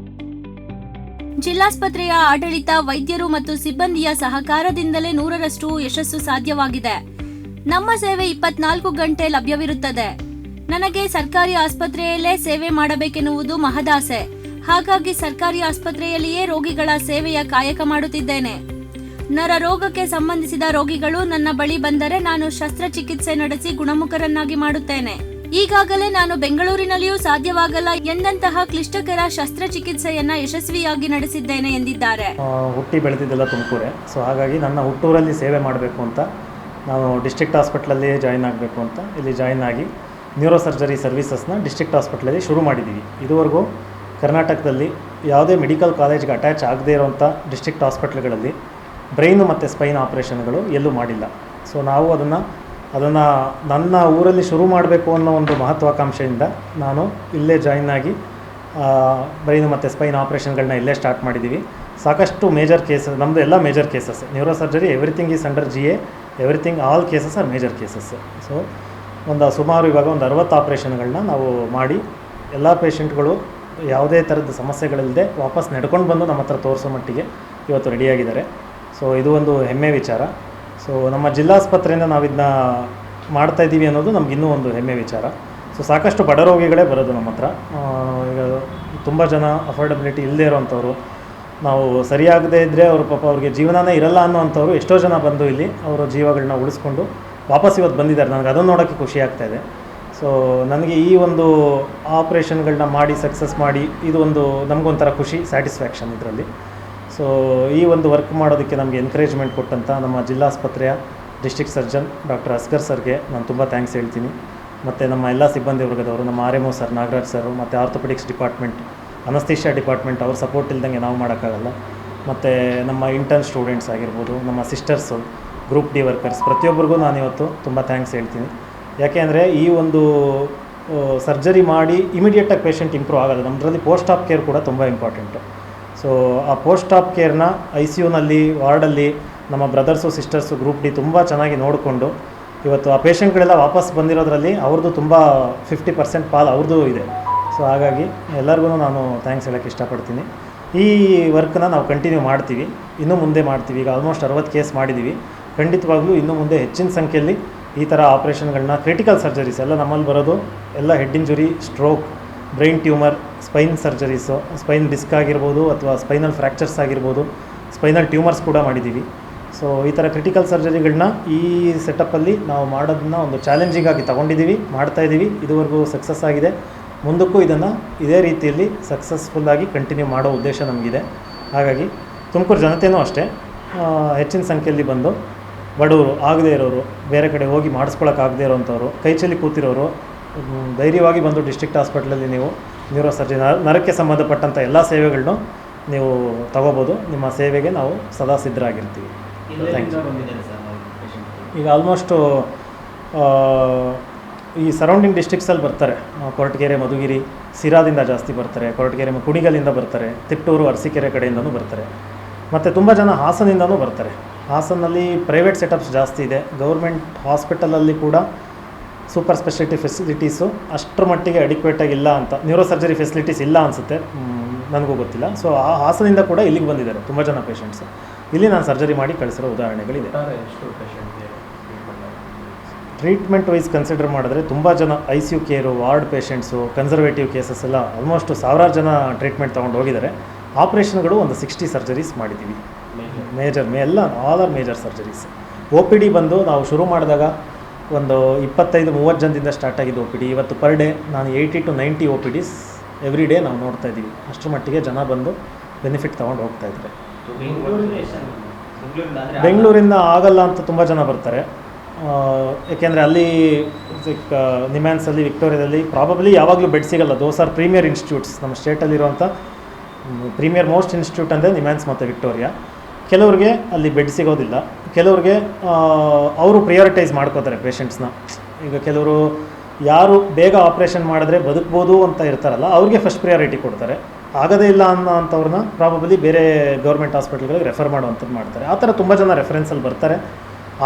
ಜಿಲ್ಲಾಸ್ಪತ್ರೆಯ ಆಡಳಿತ, ವೈದ್ಯರು ಮತ್ತು ಸಿಬ್ಬಂದಿಯ ಸಹಕಾರದಿಂದಲೇ 100ರಷ್ಟು ಯಶಸ್ಸು ಸಾಧ್ಯವಾಗಿದೆ. ನಮ್ಮ ಸೇವೆ 24 ಗಂಟೆ ಲಭ್ಯವಿರುತ್ತದೆ. ನನಗೆ ಸರ್ಕಾರಿ ಆಸ್ಪತ್ರೆಯಲ್ಲೇ ಸೇವೆ ಮಾಡಬೇಕೆನ್ನುವುದು ಮಹದಾಸೆ. ಹಾಗಾಗಿ ಸರ್ಕಾರಿ ಆಸ್ಪತ್ರೆಯಲ್ಲಿಯೇ ರೋಗಿಗಳ ಸೇವೆಯ ಕಾಯಕ ಮಾಡುತ್ತಿದ್ದೇನೆ. ನರರೋಗಕ್ಕೆ ಸಂಬಂಧಿಸಿದ ರೋಗಿಗಳು ನನ್ನ ಬಳಿ ಬಂದರೆ ನಾನು ಶಸ್ತ್ರಚಿಕಿತ್ಸೆ ನಡೆಸಿ ಗುಣಮುಖರನ್ನಾಗಿ ಮಾಡುತ್ತೇನೆ. ಈಗಾಗಲೇ ನಾನು ಬೆಂಗಳೂರಿನಲ್ಲಿಯೂ ಸಾಧ್ಯವಾಗಲ್ಲ ಎಂದಂತಹ ಕ್ಲಿಷ್ಟಕರ ಶಸ್ತ್ರಚಿಕಿತ್ಸೆಯನ್ನ ಯಶಸ್ವಿಯಾಗಿ ನಡೆಸಿದ್ದೇನೆ ಎಂದಿದ್ದಾರೆ. ಹುಟ್ಟಿ ಬೆಳೆದಿದ್ದೆಲ್ಲ ತುಮಕೂರೇ. ಸೊ ಹಾಗಾಗಿ ನನ್ನ ಹುಟ್ಟೂರಲ್ಲಿ ಸೇವೆ ಮಾಡಬೇಕು ಅಂತ ನಾನು ಡಿಸ್ಟ್ರಿಕ್ಟ್ ಹಾಸ್ಪಿಟ್ಲಲ್ಲಿ ಜಾಯಿನ್ ಆಗಬೇಕು ಅಂತ ಇಲ್ಲಿ ಜಾಯಿನ್ ಆಗಿ ನ್ಯೂರೋ ಸರ್ಜರಿ ಸರ್ವಿಸಸ್ನ ಡಿಸ್ಟ್ರಿಕ್ಟ್ ಹಾಸ್ಪಿಟ್ಲಲ್ಲಿ ಶುರು ಮಾಡಿದ್ದೀವಿ. ಇದುವರೆಗೂ ಕರ್ನಾಟಕದಲ್ಲಿ ಯಾವುದೇ ಮೆಡಿಕಲ್ ಕಾಲೇಜ್ಗೆ ಅಟ್ಯಾಚ್ ಆಗದೇ ಇರೋಂಥ ಡಿಸ್ಟ್ರಿಕ್ಟ್ ಹಾಸ್ಪಿಟ್ಲ್ಗಳಲ್ಲಿ ಬ್ರೈನು ಮತ್ತು ಸ್ಪೈನ್ ಆಪ್ರೇಷನ್ಗಳು ಎಲ್ಲೂ ಮಾಡಿಲ್ಲ. ಸೊ ನಾವು ಅದನ್ನು ನನ್ನ ಊರಲ್ಲಿ ಶುರು ಮಾಡಬೇಕು ಅನ್ನೋ ಒಂದು ಮಹತ್ವಾಕಾಂಕ್ಷೆಯಿಂದ ನಾನು ಇಲ್ಲೇ ಜಾಯಿನ್ ಆಗಿ ಬ್ರೈನು ಮತ್ತು ಸ್ಪೈನ್ ಆಪ್ರೇಷನ್ಗಳನ್ನ ಇಲ್ಲೇ ಸ್ಟಾರ್ಟ್ ಮಾಡಿದ್ದೀವಿ. ಸಾಕಷ್ಟು ಮೇಜರ್ ಕೇಸಸ್, ನಮ್ಮದು ಎಲ್ಲ major cases. Neuro surgery everything is under GA, everything all cases are major cases. So ಸುಮಾರು ಇವಾಗ ಒಂದು 60 ಆಪ್ರೇಷನ್ಗಳನ್ನ ನಾವು ಮಾಡಿ ಎಲ್ಲ ಪೇಷಂಟ್ಗಳು ಯಾವುದೇ ಥರದ ಸಮಸ್ಯೆಗಳಿಲ್ಲದೆ ವಾಪಸ್ ನಡ್ಕೊಂಡು ಬಂದು ನಮ್ಮ ಹತ್ರ ತೋರಿಸೋ ಮಟ್ಟಿಗೆ ಇವತ್ತು ರೆಡಿಯಾಗಿದ್ದಾರೆ. ಸೊ ಇದು ಒಂದು ಹೆಮ್ಮೆ ವಿಚಾರ. ಸೊ ನಮ್ಮ ಜಿಲ್ಲಾಸ್ಪತ್ರೆಯಿಂದ ನಾವು ಇದನ್ನ ಮಾಡ್ತಾಯಿದ್ದೀವಿ ಅನ್ನೋದು ನಮ್ಗೆ ಇನ್ನೂ ಒಂದು ಹೆಮ್ಮೆ ವಿಚಾರ. ಸೊ ಸಾಕಷ್ಟು ಬಡ ರೋಗಿಗಳೇ ಬರೋದು ನಮ್ಮ ಹತ್ರ. ಈಗ ತುಂಬ ಜನ ಅಫೋರ್ಡಬಿಲಿಟಿ ಇಲ್ಲದೇ ಇರೋವಂಥವ್ರು, ನಾವು ಸರಿಯಾಗದೇ ಇದ್ದರೆ ಅವ್ರ ಪಾಪ ಅವ್ರಿಗೆ ಜೀವನನೇ ಇರಲ್ಲ ಅನ್ನೋವಂಥವ್ರು ಎಷ್ಟೋ ಜನ ಬಂದು ಇಲ್ಲಿ ಅವರ ಜೀವಗಳನ್ನ ಉಳಿಸ್ಕೊಂಡು ವಾಪಸ್ ಇವತ್ತು ಬಂದಿದ್ದಾರೆ. ನನಗೆ ಅದನ್ನು ನೋಡೋಕ್ಕೆ ಖುಷಿ ಆಗ್ತಾಯಿದೆ. ಸೊ ನನಗೆ ಈ ಒಂದು ಆಪ್ರೇಷನ್ಗಳನ್ನ ಮಾಡಿ ಸಕ್ಸಸ್ ಮಾಡಿ ಇದು ಒಂದು ನಮಗೊಂಥರ ಖುಷಿ, ಸ್ಯಾಟಿಸ್ಫ್ಯಾಕ್ಷನ್ ಇದರಲ್ಲಿ. ಸೊ ಈ ಒಂದು ವರ್ಕ್ ಮಾಡೋದಕ್ಕೆ ನಮಗೆ ಎನ್ಕರೇಜ್ಮೆಂಟ್ ಕೊಟ್ಟಂಥ ನಮ್ಮ ಜಿಲ್ಲಾಸ್ಪತ್ರೆಯ ಡಿಸ್ಟ್ರಿಕ್ಟ್ ಸರ್ಜನ್ ಡಾಕ್ಟರ್ ಅಸ್ಗರ್ ಸರ್ಗೆ ನಾನು ತುಂಬ ಥ್ಯಾಂಕ್ಸ್ ಹೇಳ್ತೀನಿ. ಮತ್ತು ನಮ್ಮ ಎಲ್ಲ ಸಿಬ್ಬಂದಿ ವರ್ಗದವರು, ನಮ್ಮ RMO ಸರ್, ನಾಗರಾಜ್ ಸರ್, ಮತ್ತು ಆರ್ಥೋಪೆಡಿಕ್ಸ್ ಡಿಪಾರ್ಟ್ಮೆಂಟ್, ಅನಸ್ತೇಷಿಯಾ ಡಿಪಾರ್ಟ್ಮೆಂಟ್, ಅವ್ರ ಸಪೋರ್ಟ್ ಇಲ್ದಂಗೆ ನಾವು ಮಾಡೋಕ್ಕಾಗಲ್ಲ. ಮತ್ತು ನಮ್ಮ ಇಂಟರ್ನ್ ಸ್ಟೂಡೆಂಟ್ಸ್ ಆಗಿರ್ಬೋದು, ನಮ್ಮ ಸಿಸ್ಟರ್ಸು, ಗ್ರೂಪ್ ಡಿ ವರ್ಕರ್ಸ್, ಪ್ರತಿಯೊಬ್ಬರಿಗೂ ನಾನಿವತ್ತು ತುಂಬ ಥ್ಯಾಂಕ್ಸ್ ಹೇಳ್ತೀನಿ. ಯಾಕೆ ಅಂದರೆ ಈ ಒಂದು ಸರ್ಜರಿ ಮಾಡಿ ಇಮಿಡಿಯೇಟಾಗಿ ಪೇಷಂಟ್ ಇಂಪ್ರೂವ್ ಆಗೋದು. ನಮ್ಮದ್ರಲ್ಲಿ ಪೋಸ್ಟ್ ಆಪ್ ಕೇರ್ ಕೂಡ ತುಂಬ ಇಂಪಾರ್ಟೆಂಟು. ಸೊ ಆ ಪೋಸ್ಟ್ ಆಪ್ ಕೇರ್ನ ICUನಲ್ಲಿ, ವಾರ್ಡಲ್ಲಿ ನಮ್ಮ ಬ್ರದರ್ಸು, ಸಿಸ್ಟರ್ಸು, ಗ್ರೂಪ್ ಡಿ ತುಂಬ ಚೆನ್ನಾಗಿ ನೋಡಿಕೊಂಡು ಇವತ್ತು ಆ ಪೇಷಂಟ್ಗಳೆಲ್ಲ ವಾಪಸ್ ಬಂದಿರೋದ್ರಲ್ಲಿ ಅವ್ರದ್ದು ತುಂಬ 50% ಪಾಲು ಅವ್ರದ್ದು ಇದೆ. ಸೊ ಹಾಗಾಗಿ ಎಲ್ಲರಿಗೂ ನಾನು ಥ್ಯಾಂಕ್ಸ್ ಹೇಳೋಕ್ಕೆ ಇಷ್ಟಪಡ್ತೀನಿ. ಈ ವರ್ಕ್ನ ನಾವು ಕಂಟಿನ್ಯೂ ಮಾಡ್ತೀವಿ, ಇನ್ನೂ ಮುಂದೆ ಮಾಡ್ತೀವಿ. ಈಗ ಆಲ್ಮೋಸ್ಟ್ 60 ಕೇಸ್ ಮಾಡಿದ್ದೀವಿ. ಖಂಡಿತವಾಗ್ಲೂ ಇನ್ನೂ ಮುಂದೆ ಹೆಚ್ಚಿನ ಸಂಖ್ಯೆಯಲ್ಲಿ ಈ ಥರ ಆಪ್ರೇಷನ್ಗಳನ್ನ, ಕ್ರಿಟಿಕಲ್ ಸರ್ಜರೀಸ್ ಎಲ್ಲ ನಮ್ಮಲ್ಲಿ ಬರೋದು ಎಲ್ಲ head injury, stroke, brain tumour, spine surgeries, spine disc ಆಗಿರ್ಬೋದು ಅಥವಾ ಸ್ಪೈನಲ್ ಫ್ರ್ಯಾಕ್ಚರ್ಸ್ ಆಗಿರ್ಬೋದು, ಸ್ಪೈನಲ್ ಟ್ಯೂಮರ್ಸ್ ಕೂಡ ಮಾಡಿದ್ದೀವಿ. ಸೊ ಈ ಥರ ಕ್ರಿಟಿಕಲ್ ಸರ್ಜರಿಗಳನ್ನ ಈ ಸೆಟಪ್ಪಲ್ಲಿ ನಾವು ಮಾಡೋದನ್ನ ಒಂದು ಚಾಲೆಂಜಿಂಗ್ ಆಗಿ ತೊಗೊಂಡಿದ್ದೀವಿ, ಮಾಡ್ತಾಯಿದ್ದೀವಿ. ಇದುವರೆಗೂ ಸಕ್ಸಸ್ ಆಗಿದೆ. ಮುಂದಕ್ಕೂ ಇದನ್ನು ಇದೇ ರೀತಿಯಲ್ಲಿ ಸಕ್ಸಸ್ಫುಲ್ಲಾಗಿ ಕಂಟಿನ್ಯೂ ಮಾಡೋ ಉದ್ದೇಶ ನಮಗಿದೆ. ಹಾಗಾಗಿ ತುಮಕೂರು ಜನತೆಯೂ ಅಷ್ಟೇ ಹೆಚ್ಚಿನ ಸಂಖ್ಯೆಯಲ್ಲಿ ಬಂದು ಬಡವರು, ಆಗದೇ ಇರೋರು, ಬೇರೆ ಕಡೆ ಹೋಗಿ ಮಾಡಿಸ್ಕೊಳ್ಳೋಕ್ಕಾಗದೇ ಇರೋವಂಥವ್ರು, ಕೈಚಲ್ಲಿ ಕೂತಿರೋರು ಧೈರ್ಯವಾಗಿ ಬಂದು ಡಿಸ್ಟ್ರಿಕ್ಟ್ ಹಾಸ್ಪಿಟ್ಲಲ್ಲಿ ನೀವು ನ್ಯೂರೋ ಸರ್ಜರಿ, ನರಕ್ಕೆ ಸಂಬಂಧಪಟ್ಟಂಥ ಎಲ್ಲ ಸೇವೆಗಳನ್ನು ನೀವು ತಗೋಬೋದು. ನಿಮ್ಮ ಸೇವೆಗೆ ನಾವು ಸದಾ ಸಿದ್ಧರಾಗಿರ್ತೀವಿ. Thank you. ಈಗ ಆಲ್ಮೋಸ್ಟು ಈ ಸರೌಂಡಿಂಗ್ ಡಿಸ್ಟ್ರಿಕ್ಸಲ್ಲಿ ಬರ್ತಾರೆ. ಕೊರಟಗೆರೆ, ಮಧುಗಿರಿ, ಸಿರಾದಿಂದ ಜಾಸ್ತಿ ಬರ್ತಾರೆ. ಕೊರಟಗೆರೆ, ಕುಣಿಗಲಿಂದ ಬರ್ತಾರೆ. ತಿಪ್ಟೂರು, ಅರಸೀಕೆರೆ ಕಡೆಯಿಂದನೂ ಬರ್ತಾರೆ. ಮತ್ತು ತುಂಬ ಜನ ಹಾಸನಿಂದನೂ ಬರ್ತಾರೆ. ಹಾಸನಲ್ಲಿ ಪ್ರೈವೇಟ್ ಸೆಟಪ್ಸ್ ಜಾಸ್ತಿ ಇದೆ. ಗೌರ್ಮೆಂಟ್ ಹಾಸ್ಪಿಟಲಲ್ಲಿ ಕೂಡ ಸೂಪರ್ ಸ್ಪೆಷಾಲಿಟಿ ಫೆಸಿಲಿಟೀಸು ಅಷ್ಟರ ಮಟ್ಟಿಗೆ ಅಡಿಕ್ವೇಟಾಗಿ ಇಲ್ಲ ಅಂತ, ನ್ಯೂರೋ ಸರ್ಜರಿ ಫೆಸಿಲಿಟೀಸ್ ಇಲ್ಲ ಅನಿಸುತ್ತೆ, ನನಗೂ ಗೊತ್ತಿಲ್ಲ. ಸೊ ಆ ಹಾಸನಿಂದ ಕೂಡ ಇಲ್ಲಿಗೆ ಬಂದಿದ್ದಾರೆ ತುಂಬ ಜನ ಪೇಷಂಟ್ಸು. ಇಲ್ಲಿ ನಾನು ಸರ್ಜರಿ ಮಾಡಿ ಕಳಿಸಿರೋ ಉದಾಹರಣೆಗಳಿದೆ. ಟ್ರೀಟ್ಮೆಂಟ್ ವೈಸ್ ಕನ್ಸಿಡರ್ ಮಾಡಿದ್ರೆ ತುಂಬ ಜನ ICU care, ward patients, conservative cases ಎಲ್ಲ ಆಲ್ಮೋಸ್ಟ್ ಸಾವಿರಾರು ಜನ ಟ್ರೀಟ್ಮೆಂಟ್ ತೊಗೊಂಡು ಹೋಗಿದ್ದಾರೆ. ಆಪ್ರೇಷನ್ಗಳು ಒಂದು 60 ಸರ್ಜರೀಸ್ ಮಾಡಿದ್ದೀವಿ. ಎಲ್ಲ all are major surgeries. OPD ಬಂದು ನಾವು ಶುರು ಮಾಡಿದಾಗ ಒಂದು 25-30 ಜನದಿಂದ ಸ್ಟಾರ್ಟ್ ಆಗಿದ್ದು OPD. ಇವತ್ತು ಪರ್ ಡೇ ನಾನು 80 to 90 OPDs ಎವ್ರಿ ಡೇ ನಾವು ನೋಡ್ತಾ ಇದ್ದೀವಿ. ಅಷ್ಟರ ಮಟ್ಟಿಗೆ ಜನ ಬಂದು ಬೆನಿಫಿಟ್ ತೊಗೊಂಡು ಹೋಗ್ತಾ ಇದ್ದಾರೆ. ಬೆಂಗಳೂರಿಂದ ಆಗಲ್ಲ ಅಂತ ತುಂಬ ಜನ ಬರ್ತಾರೆ. ಏಕೆಂದರೆ ಅಲ್ಲಿ ನಿಮ್ಯಾನ್ಸಲ್ಲಿ, ವಿಕ್ಟೋರಿಯಾದಲ್ಲಿ ಪ್ರಾಬಬ್ಲಿ ಯಾವಾಗಲೂ ಬೆಡ್ ಸಿಗಲ್ಲ. Those are premier institutes. ನಮ್ಮ ಸ್ಟೇಟಲ್ಲಿರುವಂಥ ಪ್ರೀಮಿಯರ್ ಮೋಸ್ಟ್ ಇನ್ಸ್ಟಿಟ್ಯೂಟ್ ಅಂದರೆ ನಿಮ್ಯಾನ್ಸ್ ಮತ್ತು ವಿಕ್ಟೋರಿಯಾ. ಕೆಲವ್ರಿಗೆ ಅಲ್ಲಿ ಬೆಡ್ ಸಿಗೋದಿಲ್ಲ. ಕೆಲವ್ರಿಗೆ ಅವರು ಪ್ರಿಯಾರಿಟೈಸ್ ಮಾಡ್ಕೋತಾರೆ ಪೇಷಂಟ್ಸ್ನ. ಈಗ ಕೆಲವರು ಯಾರು ಬೇಗ ಆಪ್ರೇಷನ್ ಮಾಡಿದ್ರೆ ಬದುಕ್ಬೋದು ಅಂತ ಇರ್ತಾರಲ್ಲ, ಅವ್ರಿಗೆ ಫಸ್ಟ್ ಪ್ರಿಯಾರಿಟಿ ಕೊಡ್ತಾರೆ. ಆಗದೇ ಇಲ್ಲ ಅಂಥವ್ರನ್ನ ಪ್ರಾಬಬ್ಲಿ ಬೇರೆ ಗೌರ್ಮೆಂಟ್ ಹಾಸ್ಪಿಟಲ್ಗಳಿಗೆ ರೆಫರ್ ಮಾಡುವಂಥದ್ದು ಮಾಡ್ತಾರೆ. ಆ ಥರ ತುಂಬ ಜನ ರೆಫರೆನ್ಸಲ್ಲಿ ಬರ್ತಾರೆ.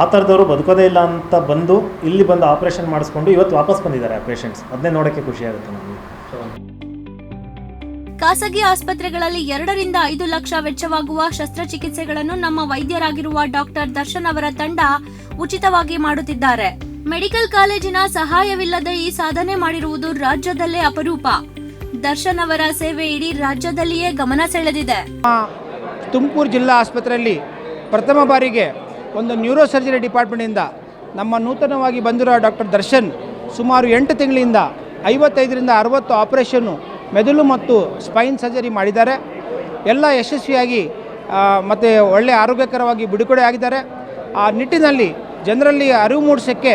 ಆ ಥರದವರು ಬದುಕೋದೇ ಇಲ್ಲ ಅಂತ ಬಂದು ಇಲ್ಲಿ ಬಂದು ಆಪ್ರೇಷನ್ ಮಾಡಿಸ್ಕೊಂಡು ಇವತ್ತು ವಾಪಸ್ ಬಂದಿದ್ದಾರೆ ಆ ಪೇಷಂಟ್ಸ್. ಅದನ್ನೇ ನೋಡೋಕ್ಕೆ ಖುಷಿಯಾಗುತ್ತೆ ನಮಗೆ. ಖಾಸಗಿ ಆಸ್ಪತ್ರೆಗಳಲ್ಲಿ 2 ರಿಂದ 5 ಲಕ್ಷ ವೆಚ್ಚವಾಗುವ ಶಸ್ತ್ರಚಿಕಿತ್ಸೆಗಳನ್ನು ನಮ್ಮ ವೈದ್ಯರಾಗಿರುವ ಡಾಕ್ಟರ್ ದರ್ಶನ್ ಅವರ ತಂಡ ಉಚಿತವಾಗಿ ಮಾಡುತ್ತಿದ್ದಾರೆ. ಮೆಡಿಕಲ್ ಕಾಲೇಜಿನ ಸಹಾಯವಿಲ್ಲದೆ ಈ ಸಾಧನೆ ಮಾಡಿರುವುದು ರಾಜ್ಯದಲ್ಲೇ ಅಪರೂಪ. ದರ್ಶನ್ ಅವರ ಸೇವೆ ಇಡೀ ರಾಜ್ಯದಲ್ಲಿಯೇ ಗಮನ ಸೆಳೆದಿದೆ. ತುಮಕೂರು ಜಿಲ್ಲಾ ಆಸ್ಪತ್ರೆಯಲ್ಲಿ ಪ್ರಥಮ ಬಾರಿಗೆ ಒಂದು ನ್ಯೂರೋ ಸರ್ಜರಿ ಡಿಪಾರ್ಟ್ಮೆಂಟಿಂದ ನಮ್ಮ ನೂತನವಾಗಿ ಬಂದಿರೋ ಡಾಕ್ಟರ್ ದರ್ಶನ್ ಸುಮಾರು 8 ತಿಂಗಳಿಂದ 55 ರಿಂದ 60 ಆಪರೇಷನ್ನು ಮೆದುಳು ಮತ್ತು ಸ್ಪೈನ್ ಸರ್ಜರಿ ಮಾಡಿದ್ದಾರೆ. ಎಲ್ಲ ಯಶಸ್ವಿಯಾಗಿ ಮತ್ತು ಒಳ್ಳೆಯ ಆರೋಗ್ಯಕರವಾಗಿ ಬಿಡುಗಡೆ ಆಗಿದ್ದಾರೆ. ಆ ನಿಟ್ಟಿನಲ್ಲಿ ಜನರಲ್ಲಿ ಅರಿವು ಮೂಡಿಸೋಕ್ಕೆ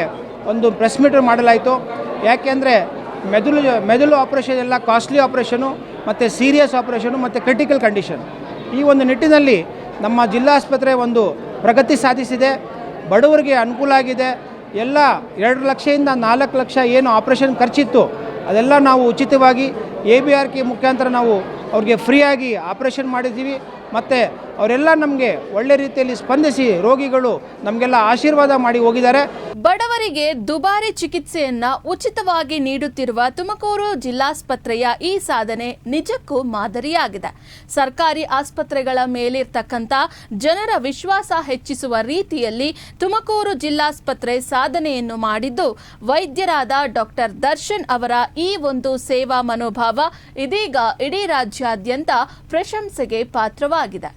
ಒಂದು ಪ್ರೆಸ್ ಮೀಟ್ ಮಾಡಲಾಯಿತು. ಯಾಕೆಂದರೆ ಮೆದುಳು ಆಪರೇಷನ್ ಎಲ್ಲ ಕಾಸ್ಟ್ಲಿ ಆಪರೇಷನು ಮತ್ತು ಸೀರಿಯಸ್ ಆಪರೇಷನು ಮತ್ತು ಕ್ರಿಟಿಕಲ್ ಕಂಡೀಷನ್. ಈ ಒಂದು ನಿಟ್ಟಿನಲ್ಲಿ ನಮ್ಮ ಜಿಲ್ಲಾ ಆಸ್ಪತ್ರೆ ಒಂದು ಪ್ರಗತಿ ಸಾಧಿಸಿದೆ. ಬಡವರಿಗೆ ಅನುಕೂಲ ಆಗಿದೆ. ಎಲ್ಲ 2 ಲಕ್ಷದಿಂದ 4 ಲಕ್ಷ ಏನು ಆಪರೇಷನ್ ಖರ್ಚಿತ್ತು ಅದೆಲ್ಲ ನಾವು ಉಚಿತವಾಗಿ ABRK ಮುಖಾಂತರ ನಾವು ಅವ್ರಿಗೆ ಫ್ರೀಯಾಗಿ ಆಪರೇಷನ್ ಮಾಡಿದ್ದೀವಿ. ಮತ್ತು ಅವರೆಲ್ಲ ನಮಗೆ ಒಳ್ಳೆ ರೀತಿಯಲ್ಲಿ ಸ್ಪಂದಿಸಿ ರೋಗಿಗಳು ನಮಗೆಲ್ಲ ಆಶೀರ್ವಾದ ಮಾಡಿ ಹೋಗಿದ್ದಾರೆ. ಬಡವರಿಗೆ ದುಬಾರಿ ಚಿಕಿತ್ಸೆಯನ್ನ ಉಚಿತವಾಗಿ ನೀಡುತ್ತಿರುವ ತುಮಕೂರು ಜಿಲ್ಲಾಸ್ಪತ್ರೆಯ ಈ ಸಾಧನೆ ನಿಜಕ್ಕೂ ಮಾದರಿಯಾಗಿದೆ. ಸರ್ಕಾರಿ ಆಸ್ಪತ್ರೆಗಳ ಮೇಲಿರ್ತಕ್ಕಂಥ ಜನರ ವಿಶ್ವಾಸ ಹೆಚ್ಚಿಸುವ ರೀತಿಯಲ್ಲಿ ತುಮಕೂರು ಜಿಲ್ಲಾಸ್ಪತ್ರೆ ಸಾಧನೆಯನ್ನು ಮಾಡಿದ್ದು, ವೈದ್ಯರಾದ ಡಾಕ್ಟರ್ ದರ್ಶನ್ ಅವರ ಈ ಒಂದು ಸೇವಾ ಮನೋಭಾವ ಇದೀಗ ಇಡೀ ರಾಜ್ಯಾದ್ಯಂತ ಪ್ರಶಂಸೆಗೆ ಪಾತ್ರವಾಗಿದೆ.